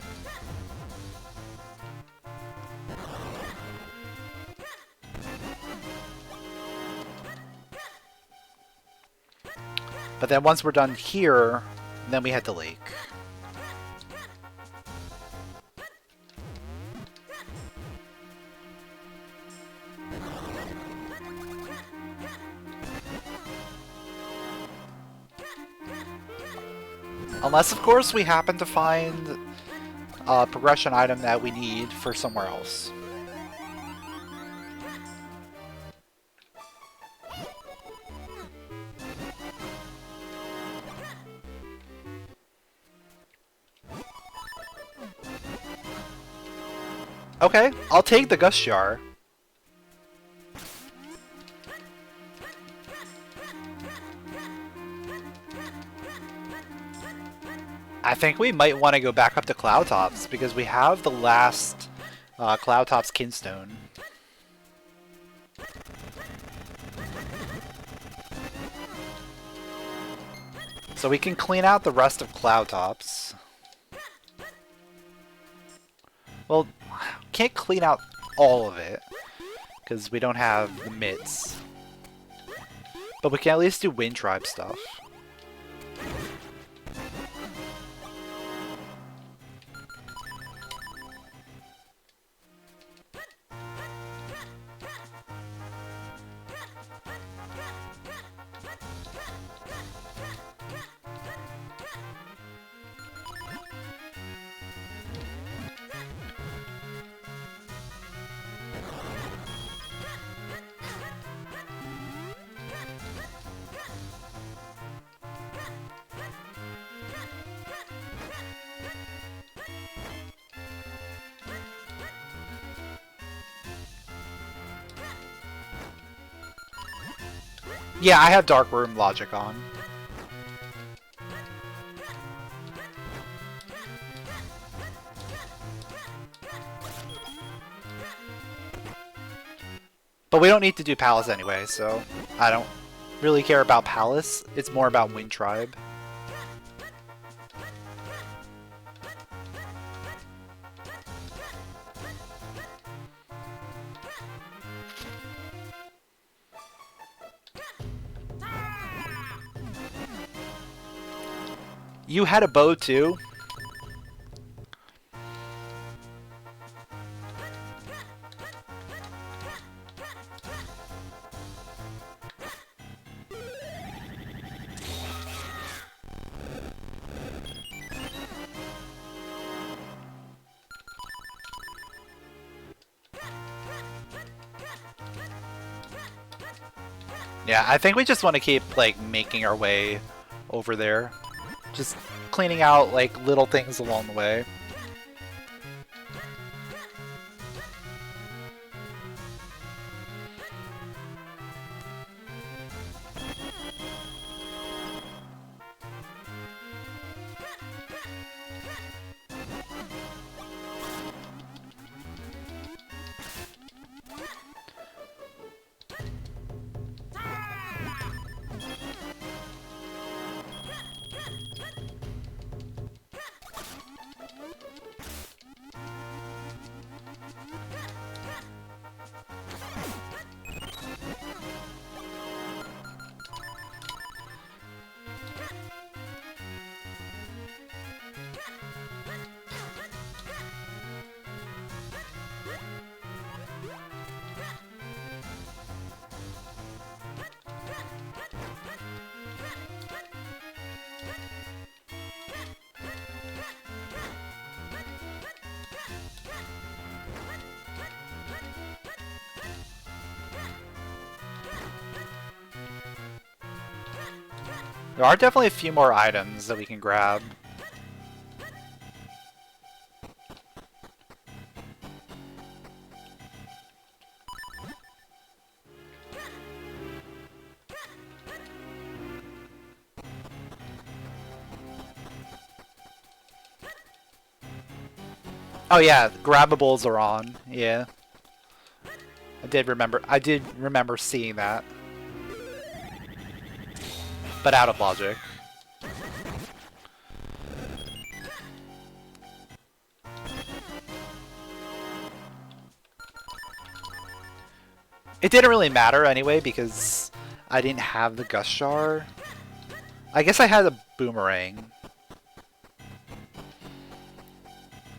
But then once we're done here, then we head to Lake. Unless, of course, we happen to find a progression item that we need for somewhere else. Okay, I'll take the Gust Jar. I think we might want to go back up to Cloudtops because we have the last Cloudtops Kinstone. So we can clean out the rest of Cloudtops. Well, can't clean out all of it because we don't have the mitts. But we can at least do Wind Tribe stuff. Yeah, I have Dark Room logic on. But we don't need to do Palace anyway, so I don't really care about Palace. It's more about Wind Tribe. You had a bow too? Yeah, I think we just want to keep like making our way over there. Just cleaning out like little things along the way. There are definitely a few more items that we can grab. Oh yeah, grabbables are on. Yeah. I did remember seeing that. But out of logic. It didn't really matter anyway because I didn't have the Gust Jar. I guess I had a Boomerang.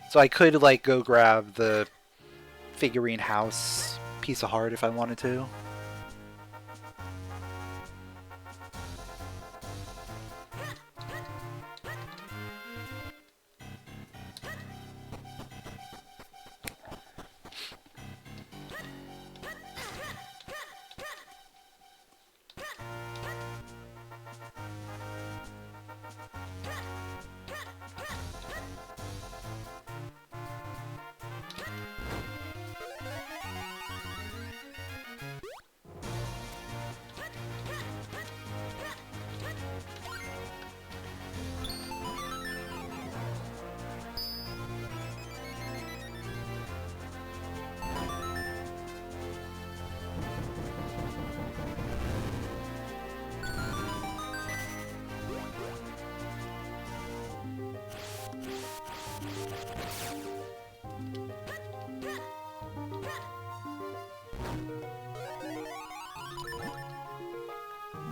So I could like go grab the Figurine House piece of heart if I wanted to.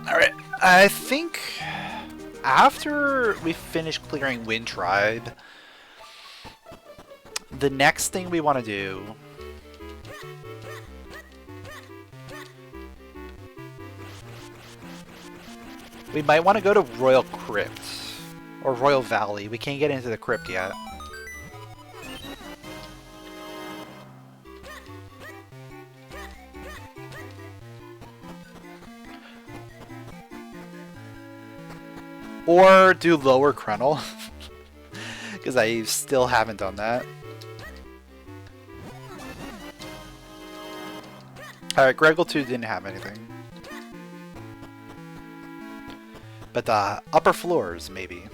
Alright, I think after we finish clearing Wind Tribe, the next thing we want to do we might want to go to Royal Crypt or Royal Valley. We can't get into the crypt yet. Or do Lower Crenel, because I still haven't done that. Alright, Greggle 2 didn't have anything. But the upper floors, maybe.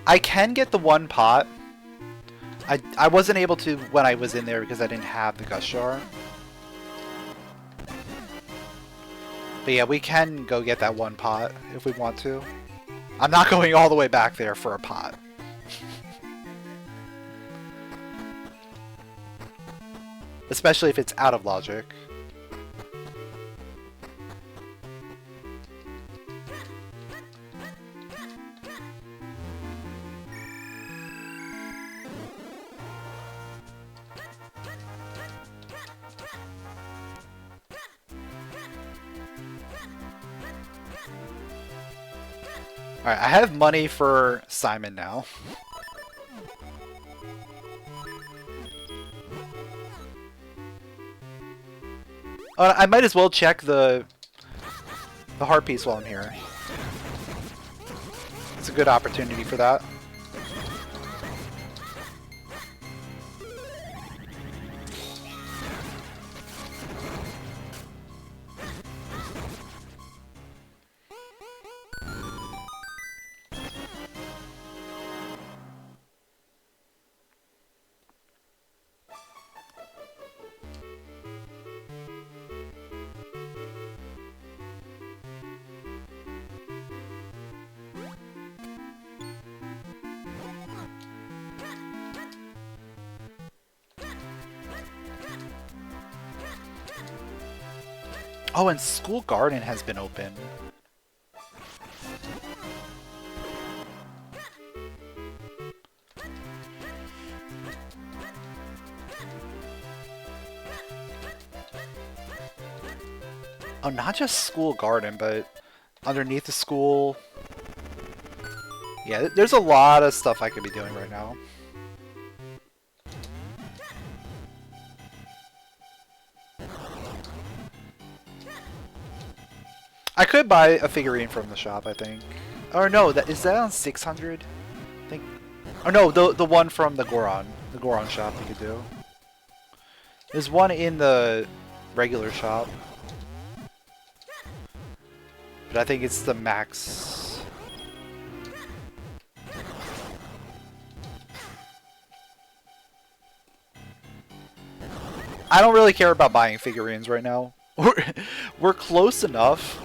I can get the one pot. I wasn't able to when I was in there because I didn't have the Gust Jar. But yeah, we can go get that one pot if we want to. I'm not going all the way back there for a pot. Especially if it's out of logic. Alright, I have money for Simon now. I might as well check the heart piece while I'm here. It's a good opportunity for that. Oh, and School Garden has been open. Oh, not just School Garden, but underneath the school. Yeah, there's a lot of stuff I could be doing right now. I could buy a figurine from the shop, I think. Or no, is that on 600? I think. Oh no, the one from the Goron shop you could do. There's one in the regular shop, but I think it's the max. I don't really care about buying figurines right now. We're close enough.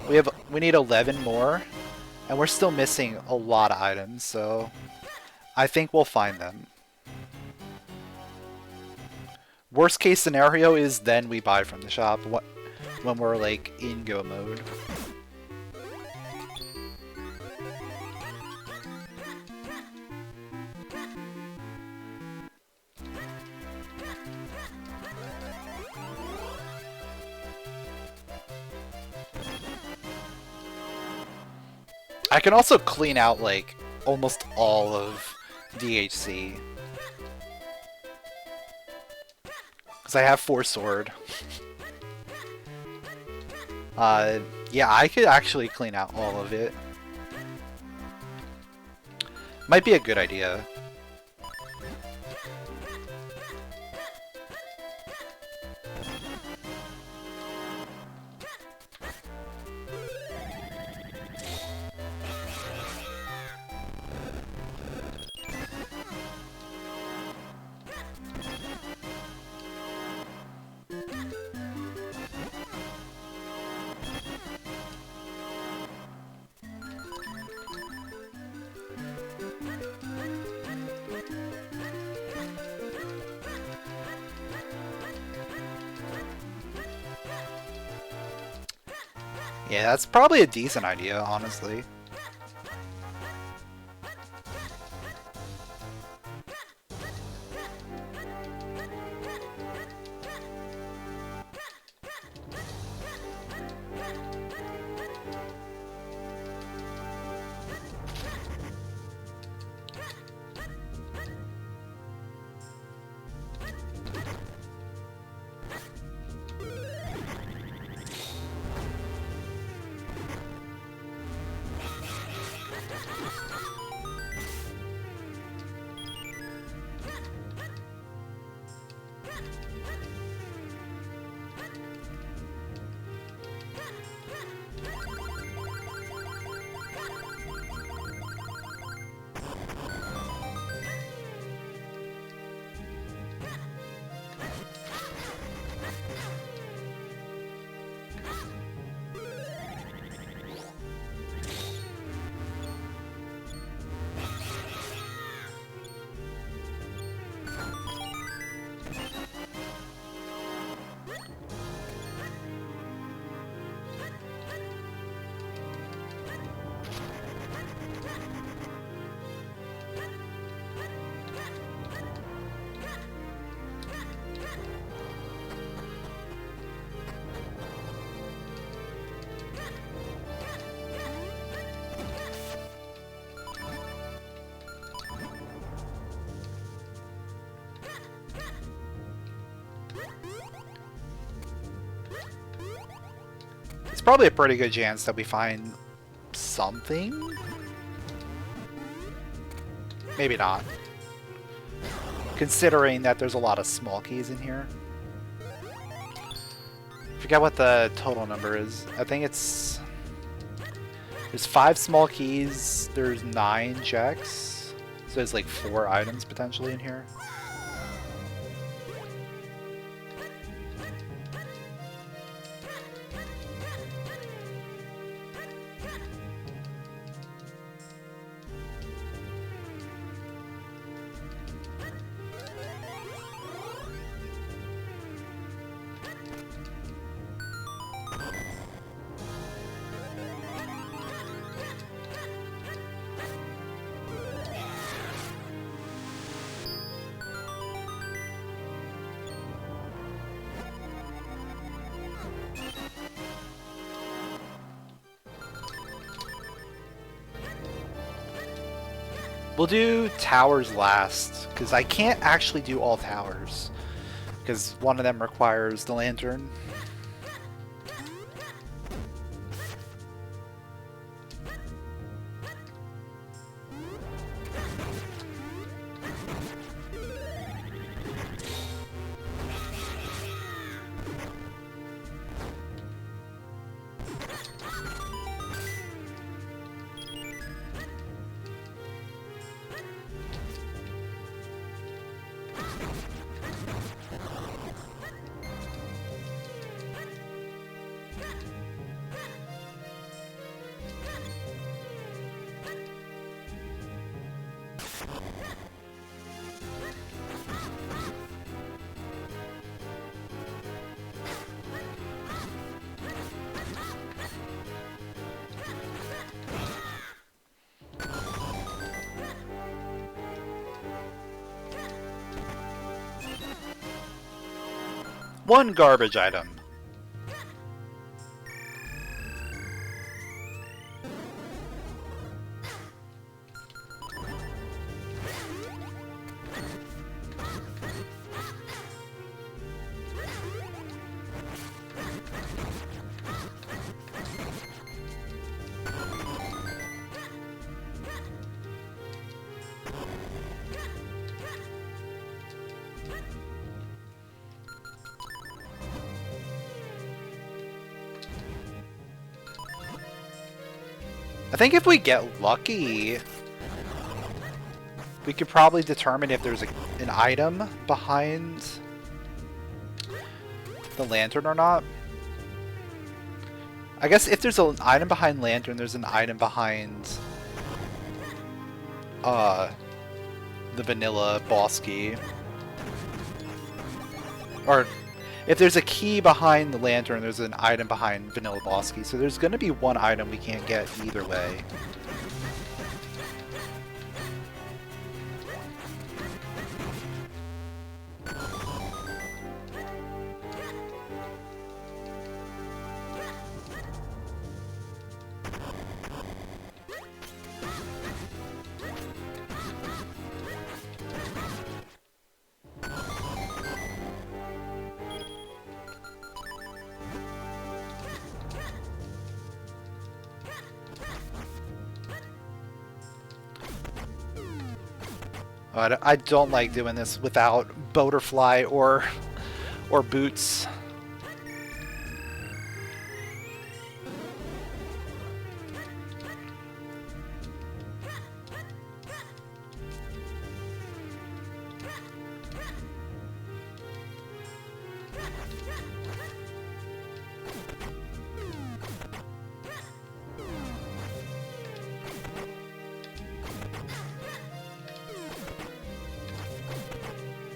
We need 11 more, and we're still missing a lot of items, so I think we'll find them. Worst case scenario is then we buy from the shop when we're like in go mode. I can also clean out like almost all of DHC. Because I have 4 sword. Yeah, I could actually clean out all of it. Might be a good idea. Yeah, that's probably a decent idea, honestly. It's probably a pretty good chance that we find something. Maybe not. Considering that there's a lot of small keys in here. Forget what the total number is. I think it's... There's 5 small keys, there's 9 checks. So there's like 4 items potentially in here. We'll do towers last, because I can't actually do all towers, because one of them requires the lantern. One garbage item. I think if we get lucky, we could probably determine if there's an item behind the lantern or not. I guess if there's an item behind lantern, there's an item behind the vanilla boss key. Or if there's a key behind the lantern, there's an item behind Vanilla Boss Key. So there's going to be one item we can't get either way. I don't like doing this without Boaterfly or boots.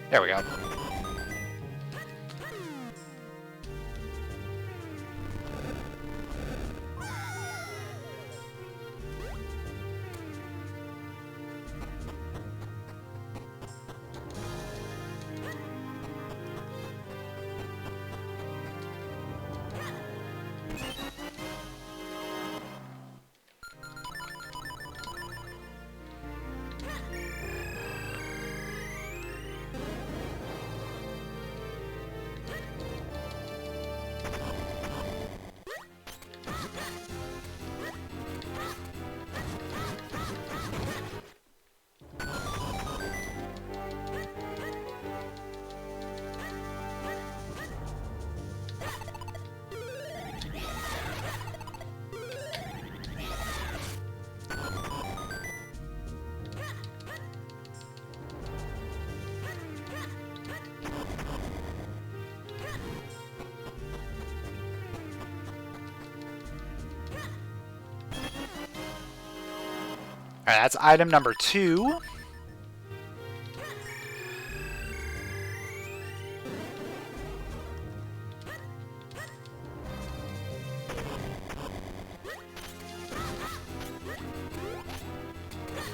There we go. Alright, that's item number 2.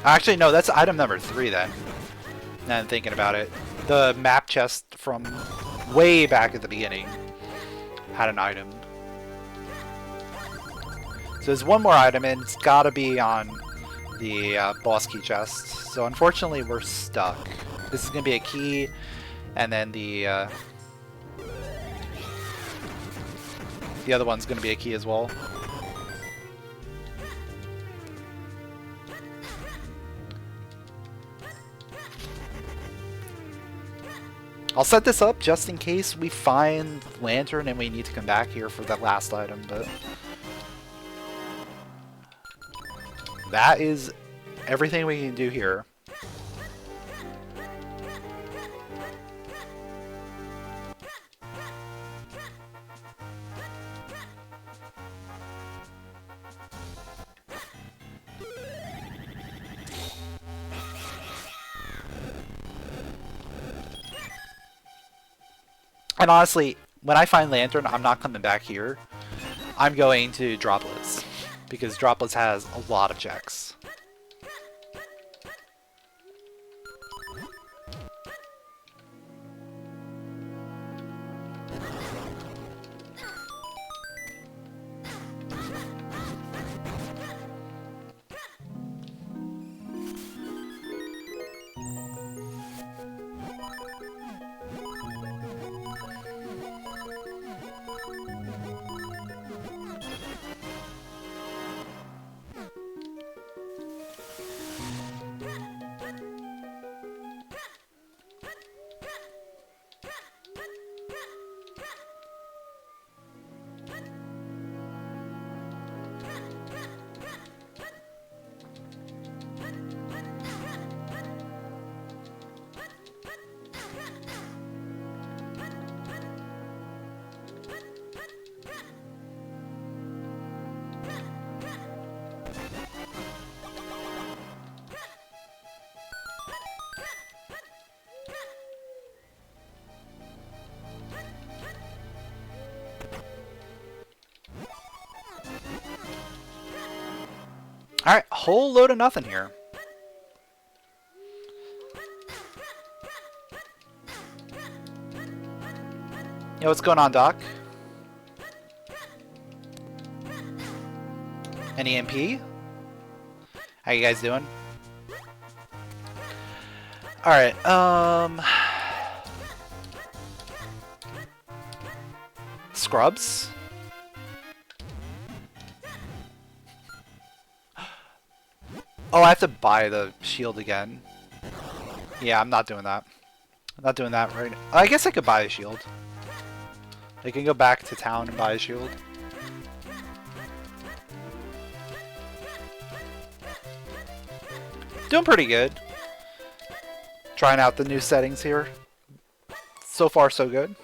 Actually, no, that's item number 3 then. Now I'm thinking about it. The map chest from way back at the beginning had an item. So there's one more item, and it's gotta be on the boss key chest. So unfortunately, we're stuck. This is gonna be a key, and then the other one's gonna be a key as well. I'll set this up just in case we find Lantern and we need to come back here for that last item, but that is everything we can do here. And honestly, when I find Lantern, I'm not coming back here. I'm going to Droplets, because Droplets has a lot of checks. Alright, whole load of nothing here. Yo, what's going on, Doc? An EMP? How you guys doing? Alright, Scrubs? Oh, I have to buy the shield again. Yeah, I'm not doing that. I'm not doing that right now. I guess I could buy a shield. I can go back to town and buy a shield. Doing pretty good. Trying out the new settings here. So far, so good.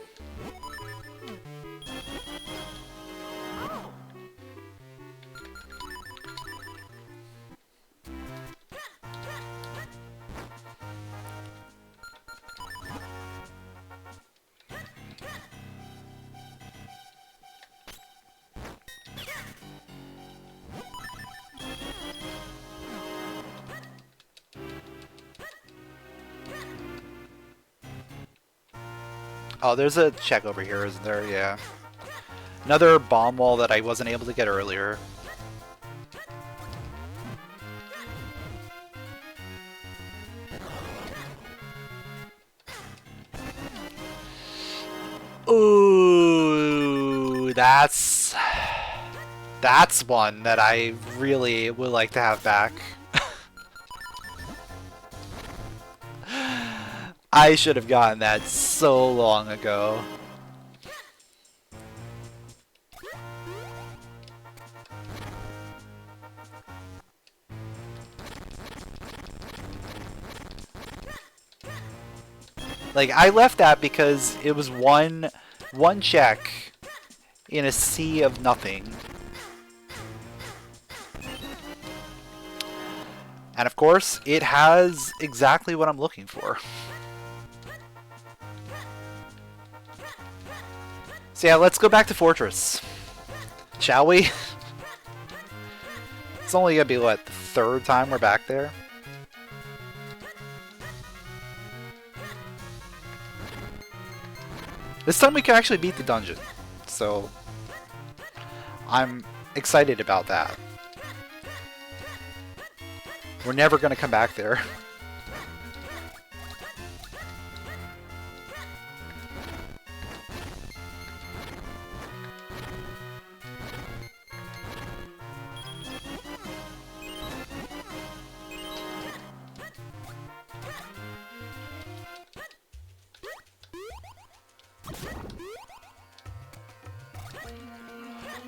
Oh, there's a check over here, isn't there? Yeah. Another bomb wall that I wasn't able to get earlier. Ooh, that's one that I really would like to have back. I should have gotten that so long ago. Like, I left that because it was one check in a sea of nothing. And of course, it has exactly what I'm looking for. So yeah, let's go back to Fortress. Shall we? It's only gonna be, what, the third time we're back there? This time we can actually beat the dungeon. So I'm excited about that. We're never gonna come back there.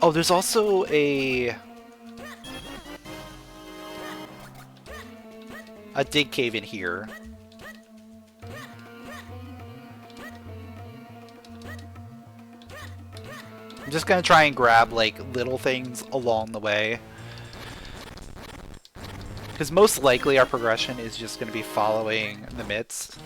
Oh, there's also a dig cave in here. I'm just gonna try and grab like little things along the way, because most likely our progression is just gonna be following the mitts.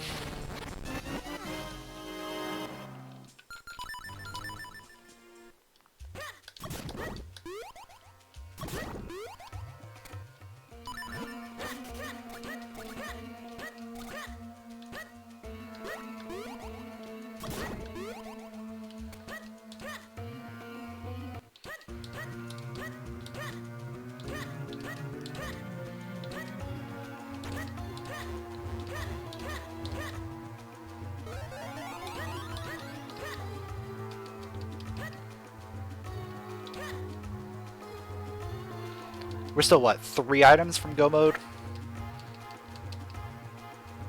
We're still, what, 3 items from Go Mode?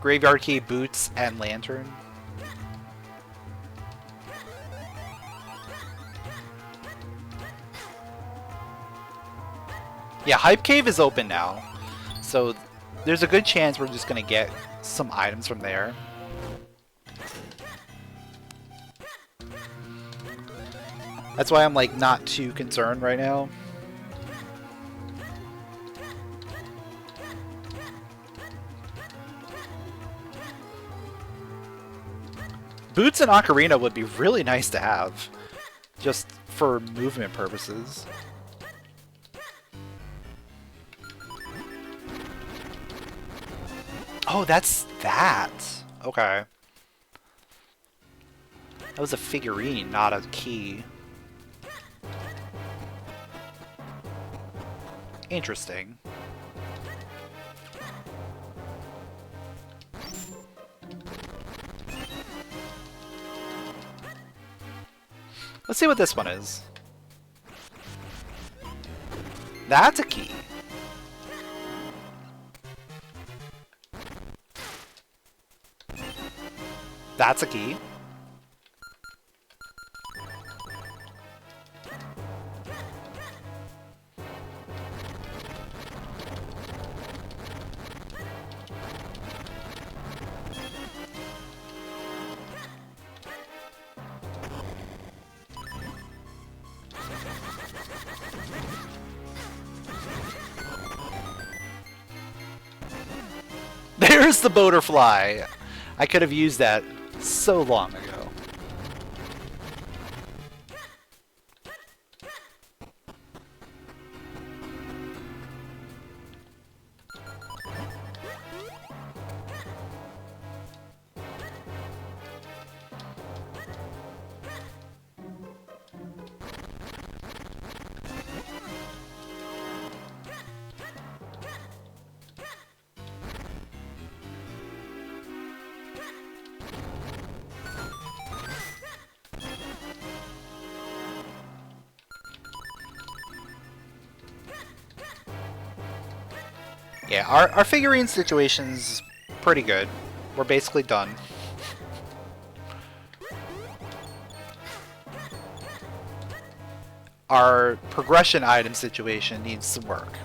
Graveyard Key, Boots, and Lantern. Yeah, Hype Cave is open now, so there's a good chance we're just gonna get some items from there. That's why I'm like not too concerned right now. Boots and Ocarina would be really nice to have, just for movement purposes. Oh, that's that. Okay. That was a figurine, not a key. Interesting. Let's see what this one is. That's a key. That's a key. There's the butterfly. I could have used that so long ago. Yeah, our figurine situation's pretty good. We're basically done. Our progression item situation needs some work.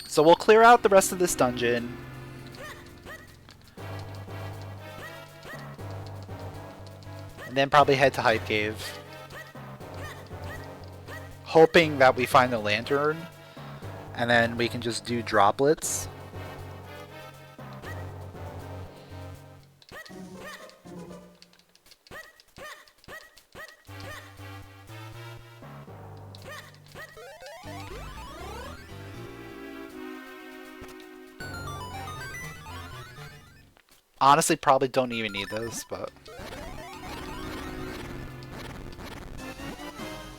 So we'll clear out the rest of this dungeon. And then probably head to Hype Cave. Hoping that we find the lantern. And then we can just do droplets. Honestly, probably don't even need those, but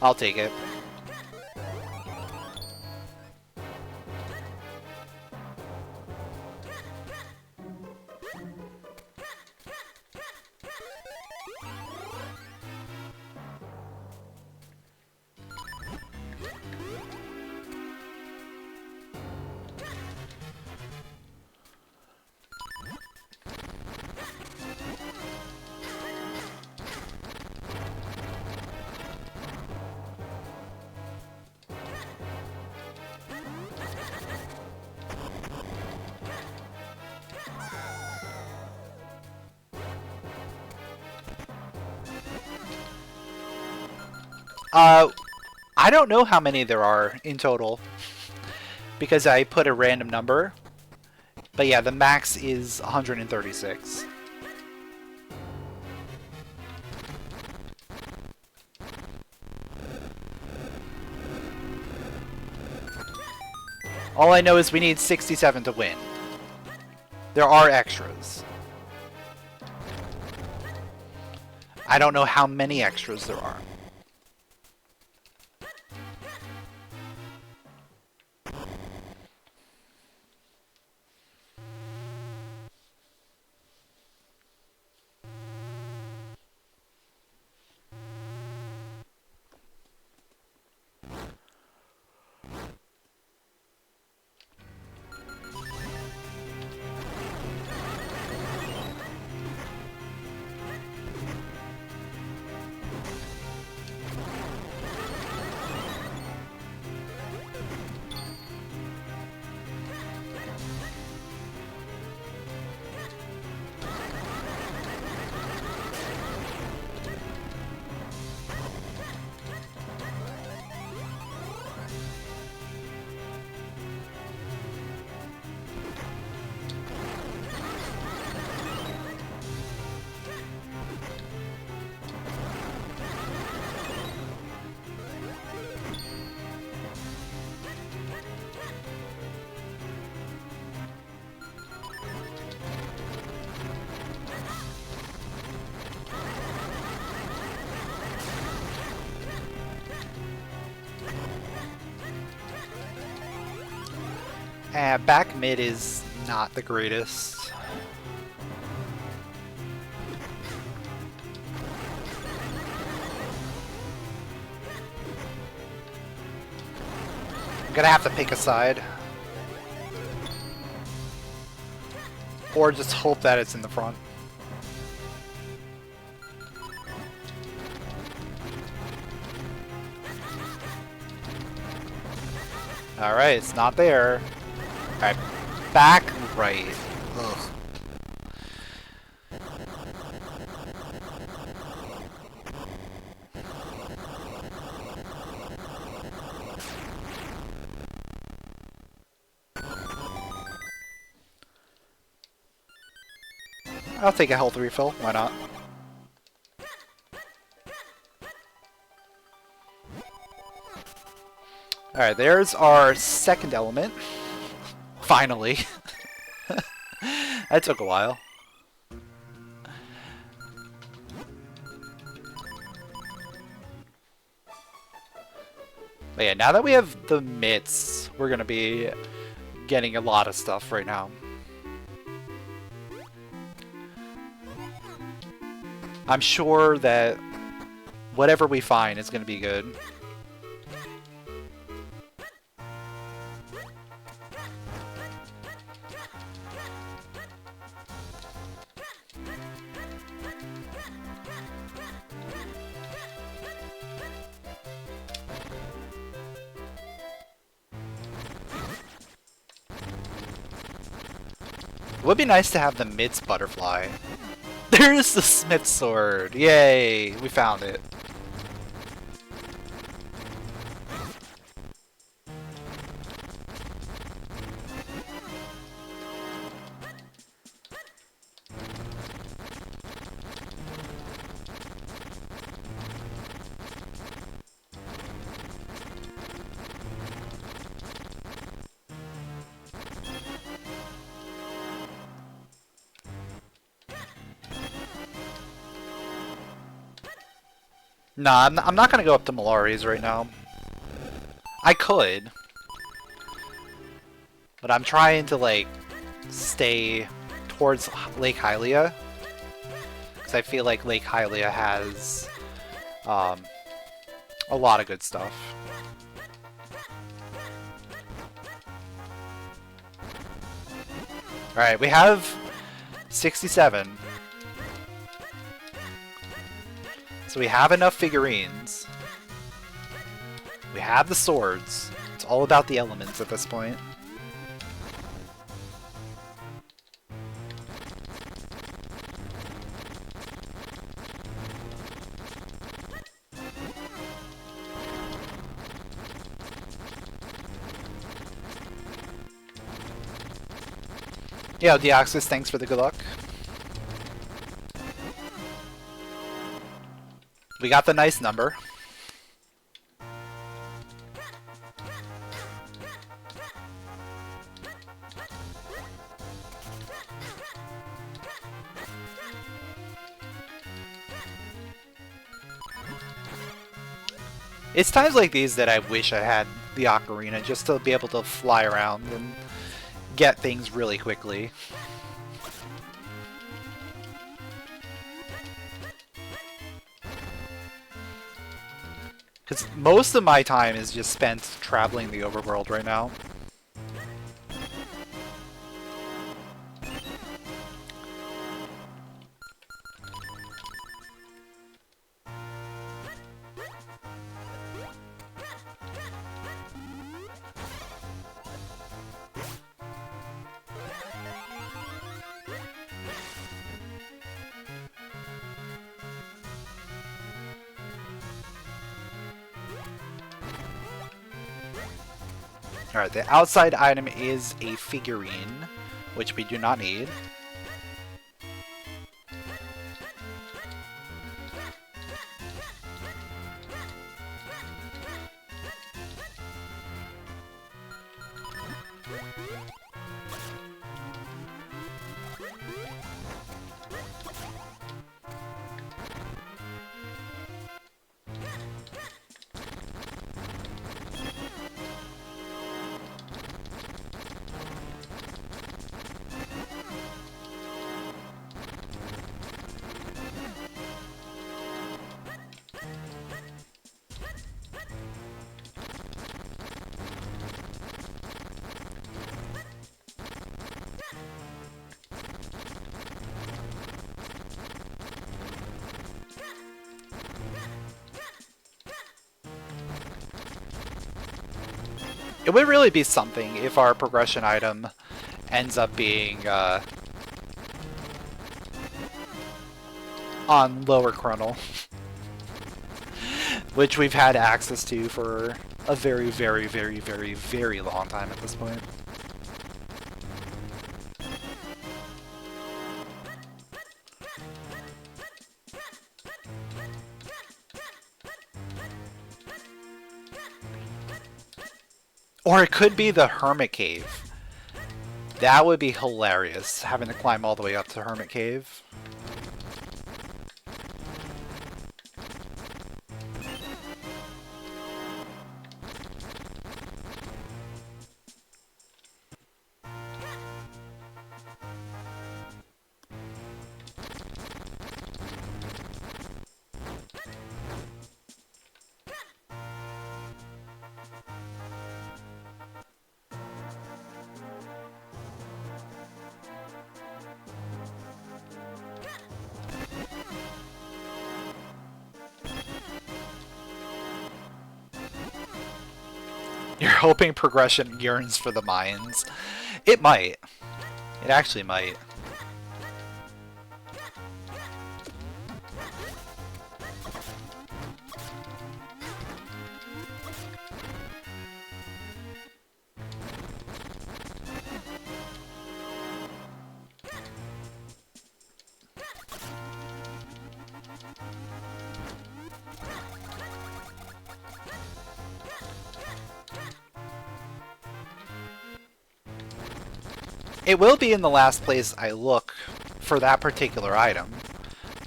I'll take it. I don't know how many there are in total because I put a random number. But yeah, the max is 136. All I know is we need 67 to win. There are extras. I don't know how many extras there are. Back mid is not the greatest. I'm gonna have to pick a side. Or just hope that it's in the front. Alright, it's not there. Alright, back right. Ugh. I'll take a health refill, why not? Alright, there's our second element. Finally. That took a while. But yeah, now that we have the mitts, we're gonna be getting a lot of stuff right now. I'm sure that whatever we find is gonna be good. It would be nice to have the Mid's butterfly. There's the Smith sword! Yay! We found it. Nah, I'm not gonna go up to Malari's right now. I could. But I'm trying to, like, stay towards Lake Hylia. Because I feel like Lake Hylia has a lot of good stuff. Alright, we have 67. So we have enough figurines. We have the swords. It's all about the elements at this point. Yo, Deoxys, thanks for the good luck. We got the nice number. It's times like these that I wish I had the ocarina just to be able to fly around and get things really quickly. Because most of my time is just spent traveling the overworld right now. Alright, the outside item is a figurine, which we do not need. It would really be something if our progression item ends up being on lower Crenel, which we've had access to for a very, very, very, very, very long time at this point. Or it could be the Hermit Cave. That would be hilarious, having to climb all the way up to Hermit Cave. You're hoping progression yearns for the mines. It might. It actually might. It will be in the last place I look for that particular item,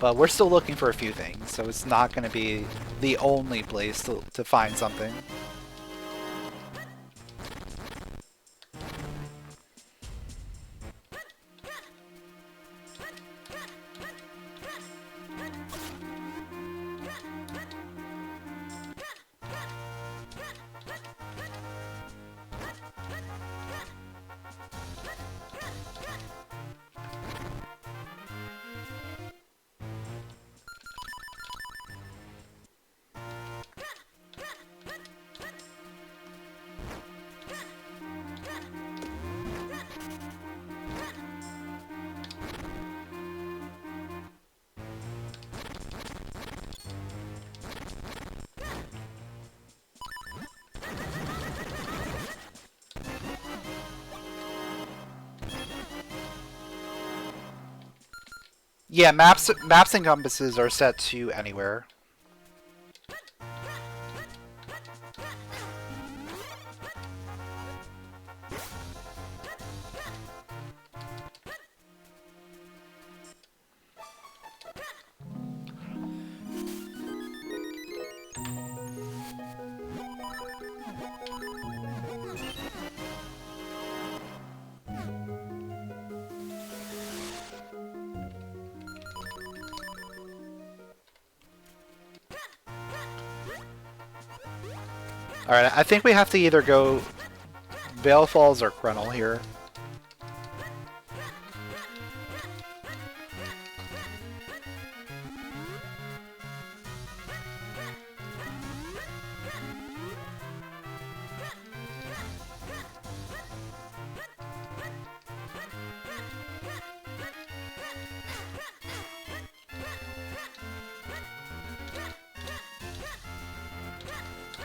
but we're still looking for a few things, so it's not going to be the only place to find something. Yeah, maps and compasses are set to anywhere. Alright, I think we have to either go Vale Falls or Crenel here.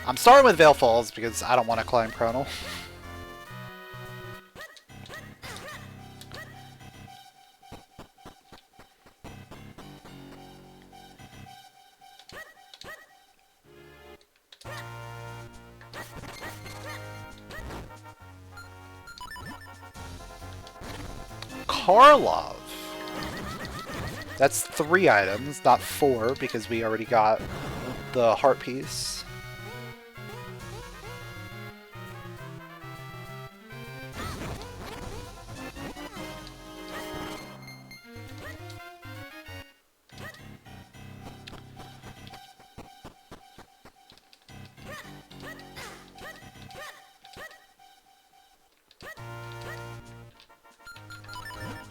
I'm starting with Vale Falls because I don't want to climb Crenel. Karlov. That's 3 items, not 4, because we already got the heart piece.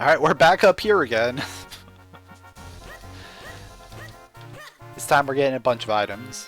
Alright, we're back up here again. This time we're getting a bunch of items.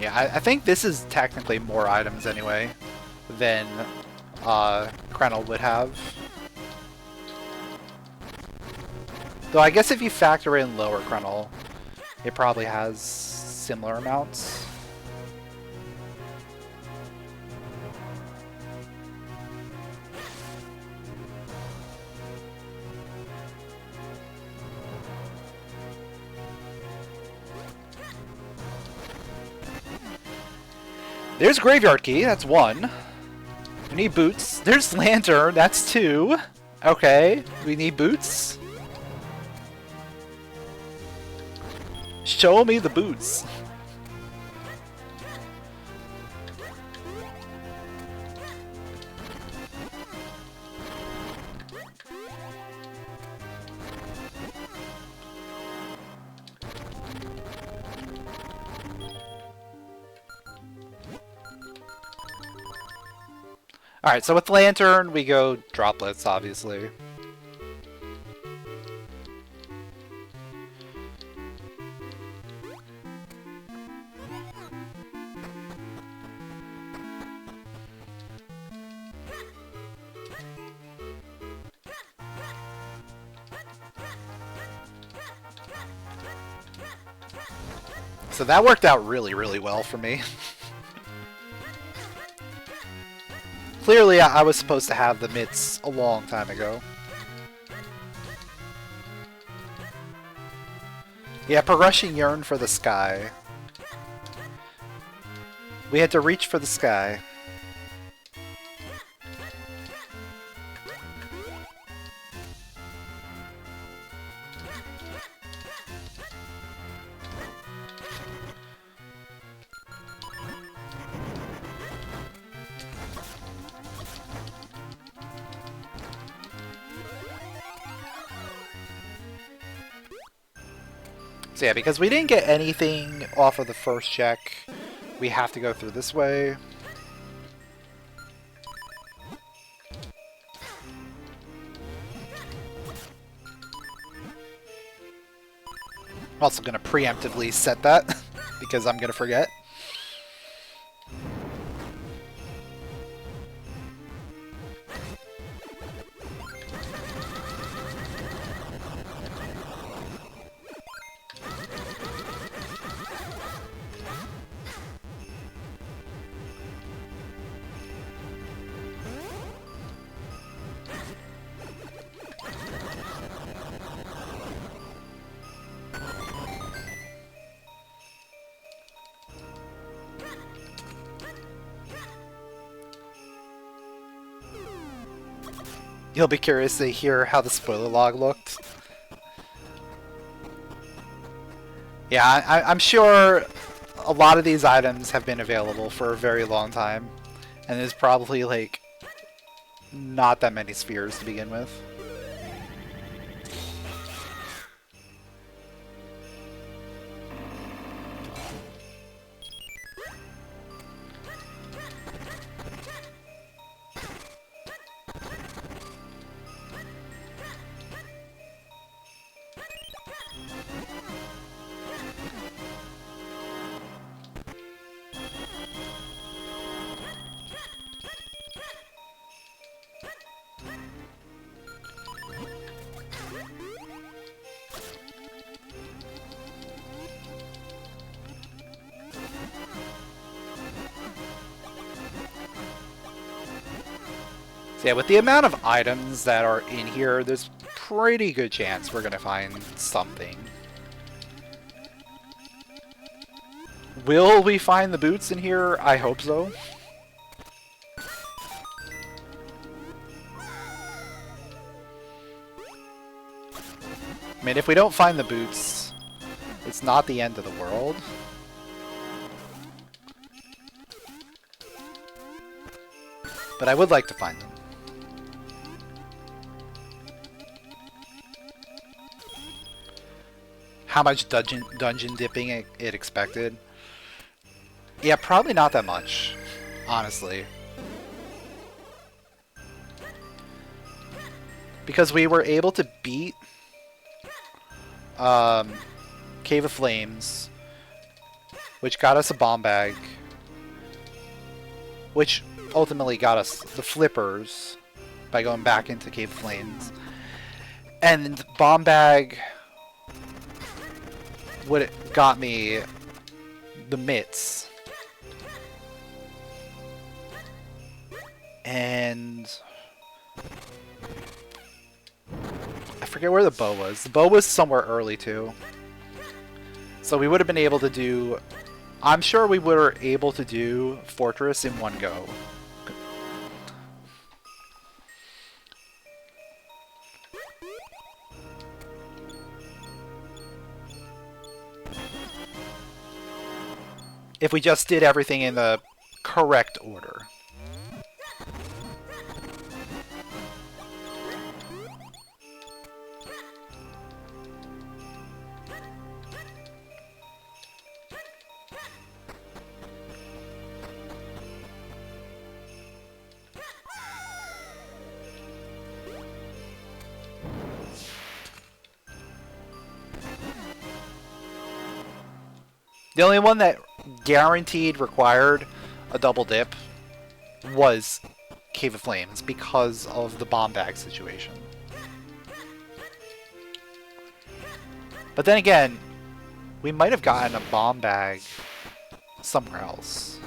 Yeah, I think this is technically more items anyway than Crenel would have. Though I guess if you factor in lower Crenel, it probably has similar amounts. There's Graveyard Key, that's 1. We need boots. There's Lantern, that's 2. Okay, we need boots. Show me the boots. Alright, so with Lantern, we go droplets, obviously. So that worked out really, really well for me. Clearly, I was supposed to have the mitts a long time ago. Yeah, Progression yearned for the sky. We had to reach for the sky. So yeah, because we didn't get anything off of the first check, we have to go through this way. I'm also going to preemptively set that, because I'm going to forget. You'll be curious to hear how the spoiler log looked. Yeah, I'm sure a lot of these items have been available for a very long time, and there's probably, like, not that many spheres to begin with. So yeah, with the amount of items that are in here, there's pretty good chance we're gonna find something. Will we find the boots in here? I hope so. I mean, if we don't find the boots, it's not the end of the world. But I would like to find them. How much dungeon dipping it expected? Yeah, probably not that much, honestly. Because we were able to beat Cave of Flames which got us a bomb bag, which ultimately got us the flippers by going back into Cave Flames. And bomb bag would got me the mitts. And I forget where the bow was. The bow was somewhere early too. So we would have been able to do... I'm sure we were able to do Fortress in one go. If we just did everything in the correct order. The only one that guaranteed required a double dip was Cave of Flames because of the bomb bag situation. But then again, we might have gotten a bomb bag somewhere else.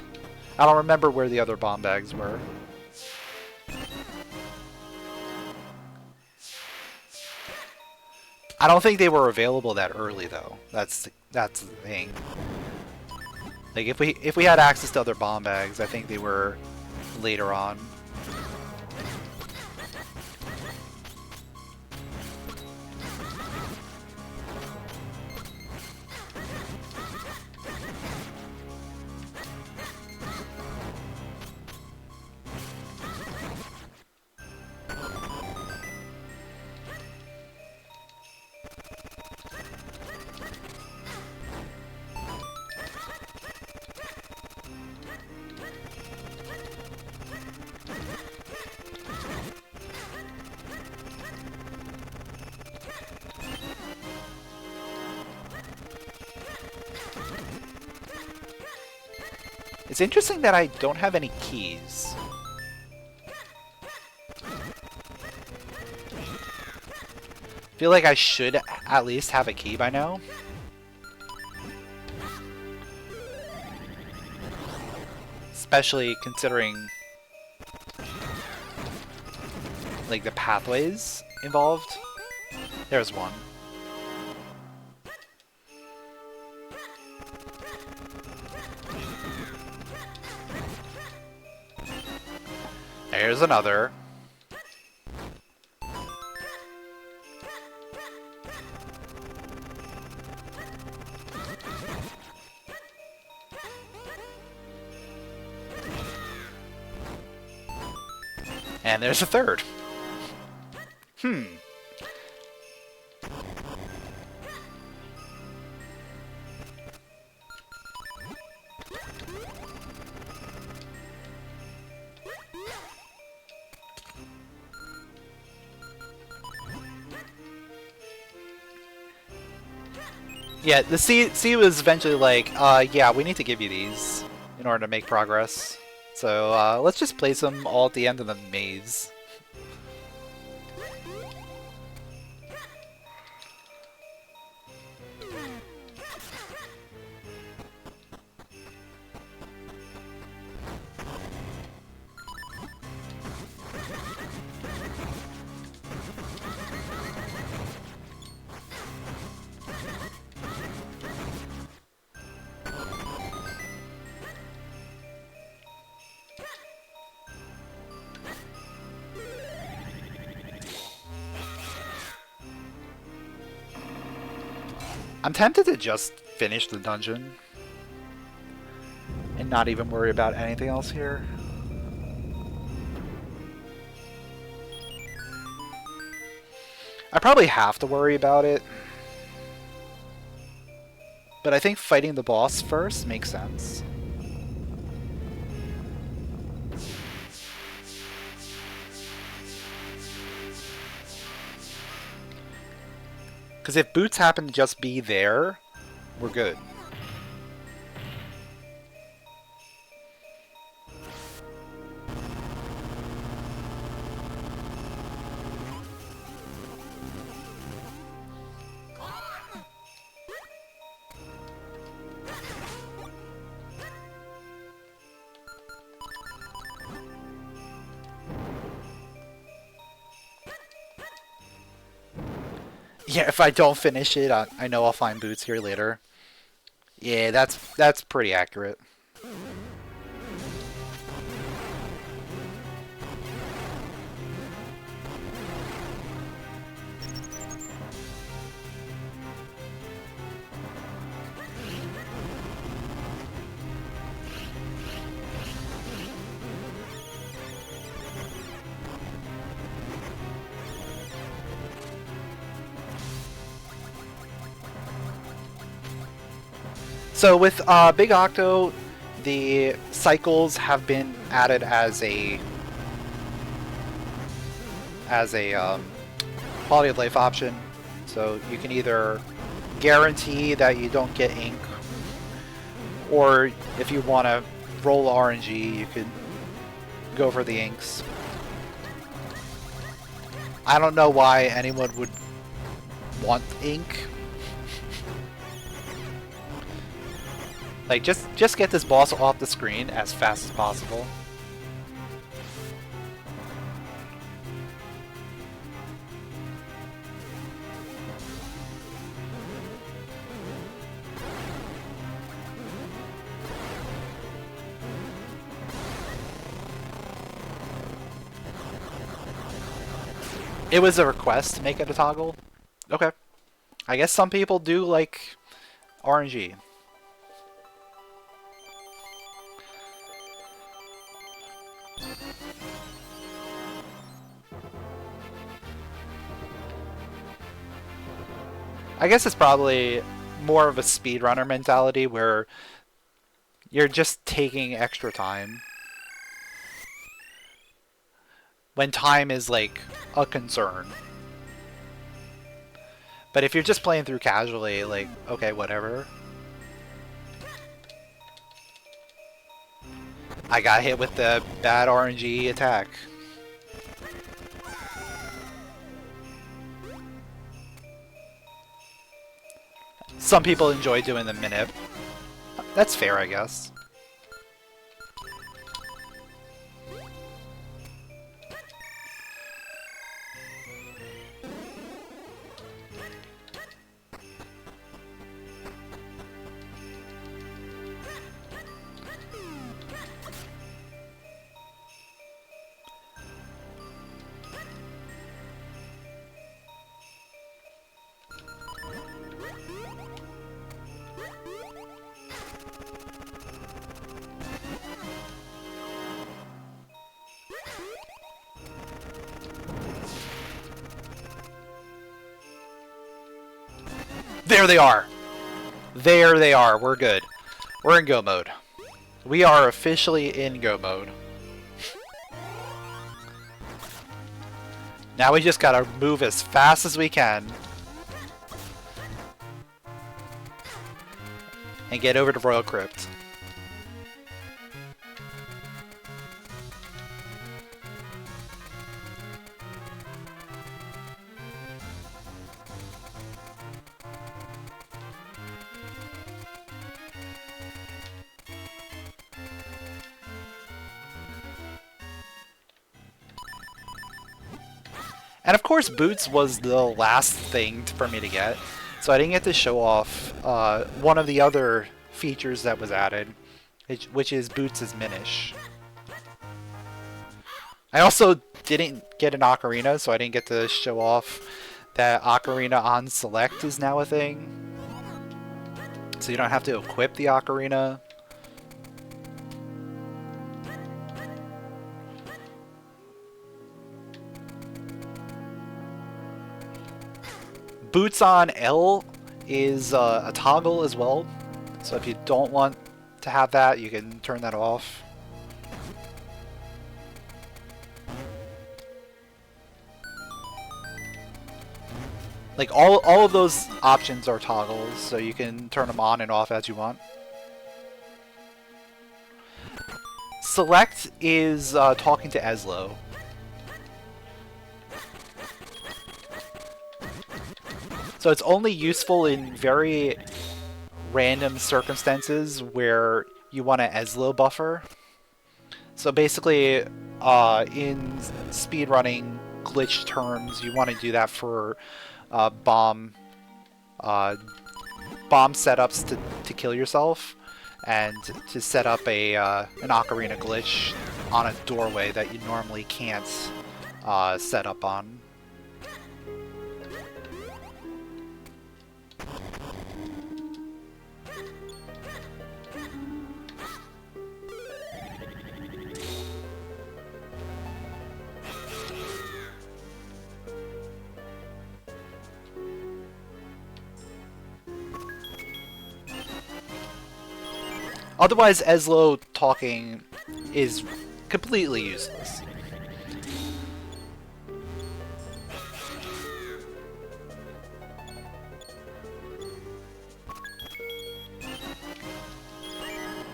I don't remember where the other bomb bags were. I don't think they were available that early though. That's the thing. Like if we had access to other bomb bags, I think they were later on. It's interesting that I don't have any keys. Feel like I should at least have a key by now. Especially considering like the pathways involved. There's one. There's another. And there's a third. Yeah, the C was eventually like, yeah, we need to give you these in order to make progress. So let's just place them all at the end of the maze. I'm tempted to just finish the dungeon and not even worry about anything else here. I probably have to worry about it, but I think fighting the boss first makes sense. Because if boots happen to just be there, we're good. Yeah, if I don't finish it, I know I'll find boots here later. Yeah, that's pretty accurate. So with Big Octo, the cycles have been added as a quality of life option. So you can either guarantee that you don't get ink, or if you want to roll RNG, you could go for the inks. I don't know why anyone would want ink. Like, just get this boss off the screen as fast as possible. It was a request to make it a toggle? Okay. I guess some people do like RNG. I guess it's probably more of a speedrunner mentality where you're just taking extra time. When time is like a concern. But if you're just playing through casually, like, okay, whatever. I got hit with the bad RNG attack. Some people enjoy doing the minute. That's fair, I guess. There they are! There they are. We're good. We're in go mode. We are officially in go mode. Now we just gotta move as fast as we can. And get over to Royal Crypt. And of course, boots was the last thing for me to get, so I didn't get to show off one of the other features that was added, which is boots as Minish. I also didn't get an ocarina, so I didn't get to show off that ocarina on select is now a thing. So you don't have to equip the ocarina. Boots on L is a toggle as well, so if you don't want to have that, you can turn that off. Like all of those options are toggles, so you can turn them on and off as you want. Select is talking to Eslo. So it's only useful in very random circumstances where you want an Eslo buffer. So basically, in speedrunning glitch turns. You want to do that for bomb setups to kill yourself, and to set up an ocarina glitch on a doorway that you normally can't set up on. Otherwise, Eslo talking is completely useless.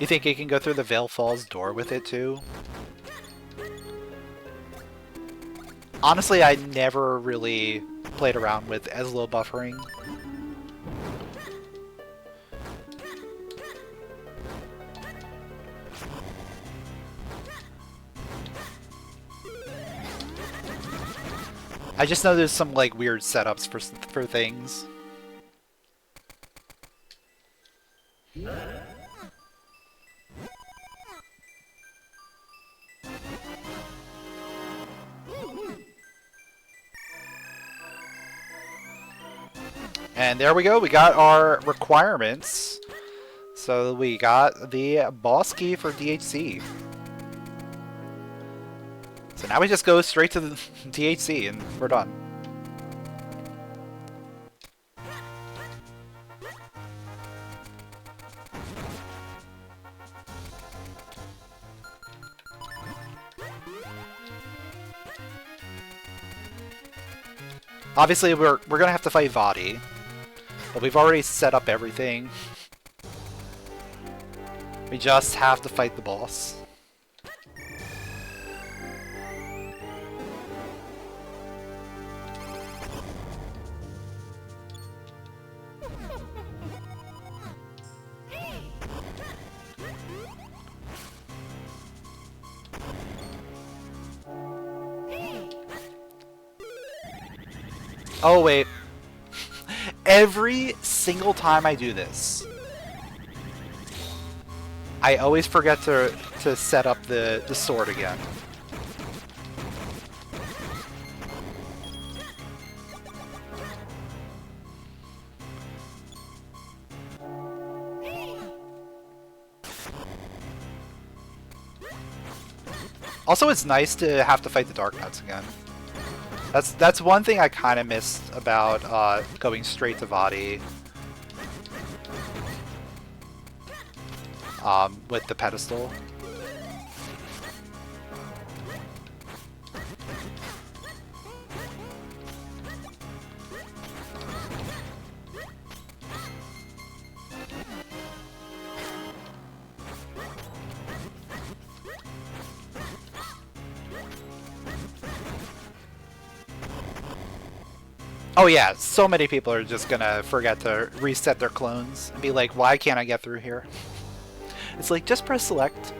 You think you can go through the Veil Falls door with it too? Honestly, I never really played around with Eslo buffering. I just know there's some like weird setups for things. And there we go, we got our requirements. So we got the boss key for DHC. So now we just go straight to the DHC and we're done. Obviously we're gonna have to fight Vadi, but we've already set up everything. We just have to fight the boss. Oh wait, every single time I do this, I always forget to set up the sword again. Also, it's nice to have to fight the Dark Nuts again. That's one thing I kind of missed about going straight to Vadi with the pedestal. Oh yeah, so many people are just gonna forget to reset their clones and be like, why can't I get through here? It's like, just press select.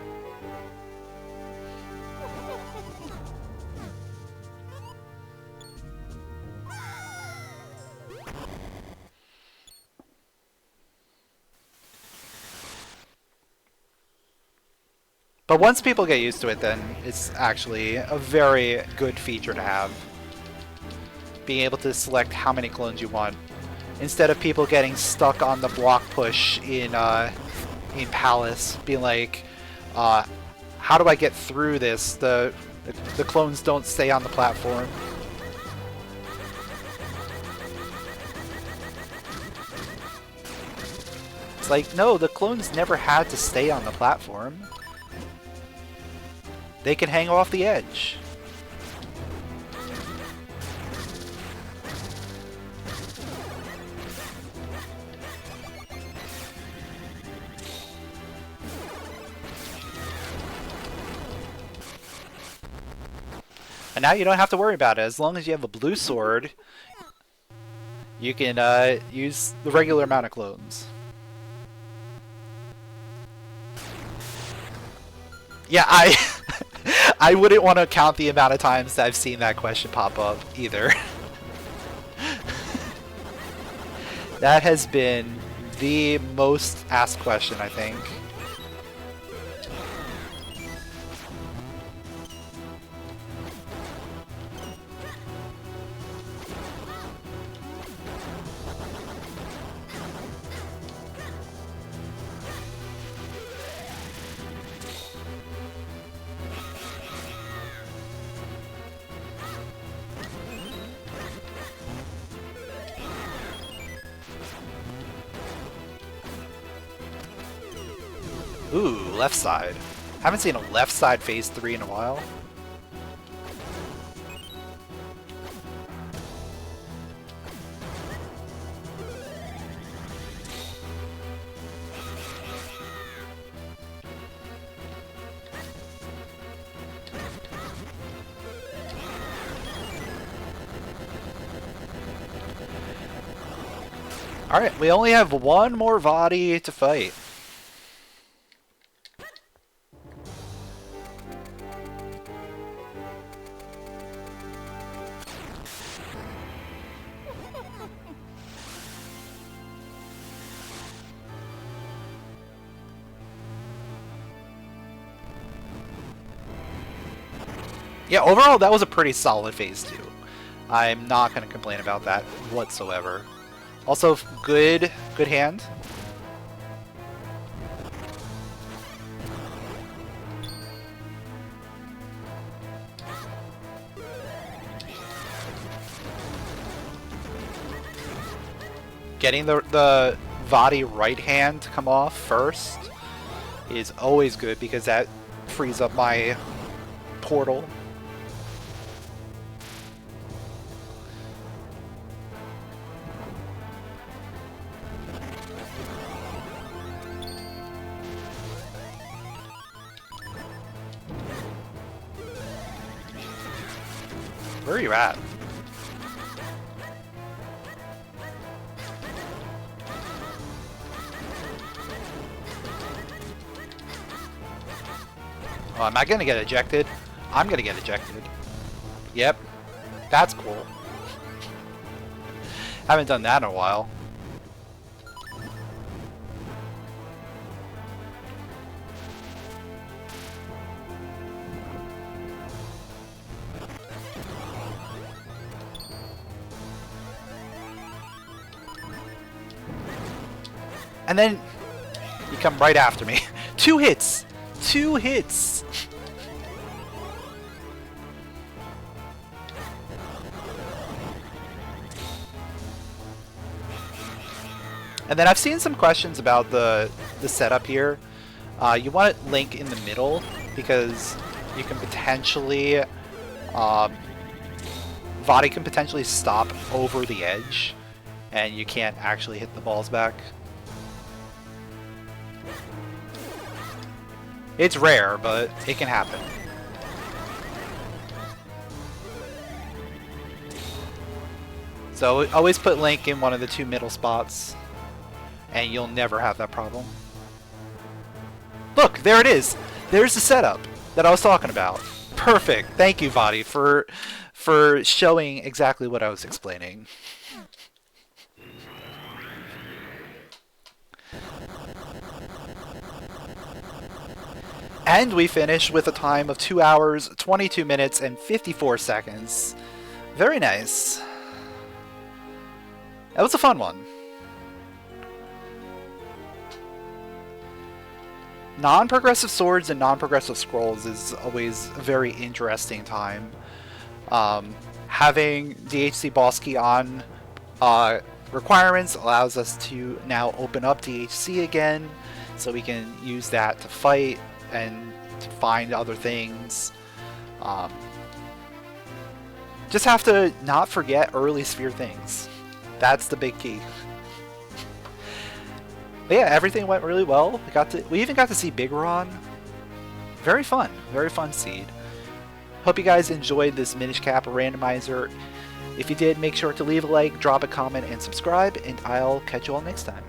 But once people get used to it, then it's actually a very good feature to have. Being able to select how many clones you want, instead of people getting stuck on the block push in Palace, being like, how do I get through this? The clones don't stay on the platform. It's like, no, the clones never had to stay on the platform. They can hang off the edge. And now you don't have to worry about it. As long as you have a blue sword, you can use the regular amount of clones. Yeah, I wouldn't want to count the amount of times that I've seen that question pop up either. That has been the most asked question, I think. Ooh, left side. Haven't seen a left side phase 3 in a while. Alright, we only have one more Vadi to fight. Yeah, overall that was a pretty solid phase 2. I'm not going to complain about that whatsoever. Also, good hand. Getting the Vadi right hand to come off first is always good because that frees up my portal. Where are you at? Oh, am I gonna get ejected? I'm gonna get ejected. Yep. That's cool. Haven't done that in a while. And then you come right after me. 2 hits! 2 hits! And then I've seen some questions about the setup here. You want it Link in the middle because you can potentially Vadi can potentially stop over the edge and you can't actually hit the balls back. It's rare, but it can happen. So always put Link in one of the 2 middle spots, and you'll never have that problem. Look, there it is! There's the setup that I was talking about. Perfect! Thank you, Vadi, for showing exactly what I was explaining. And we finish with a time of 2 hours, 22 minutes, and 54 seconds. Very nice. That was a fun one. Non-progressive swords and non-progressive scrolls is always a very interesting time. Having DHC boss key on requirements allows us to now open up DHC again, so we can use that to fight and to find other things. Just have to not forget early sphere things. That's the big key. But yeah, everything went really well. We even got to see Biggoron. Very fun seed. Hope you guys enjoyed this Minish Cap Randomizer. If you did, make sure to leave a like, drop a comment, and subscribe, and I'll catch you all next time.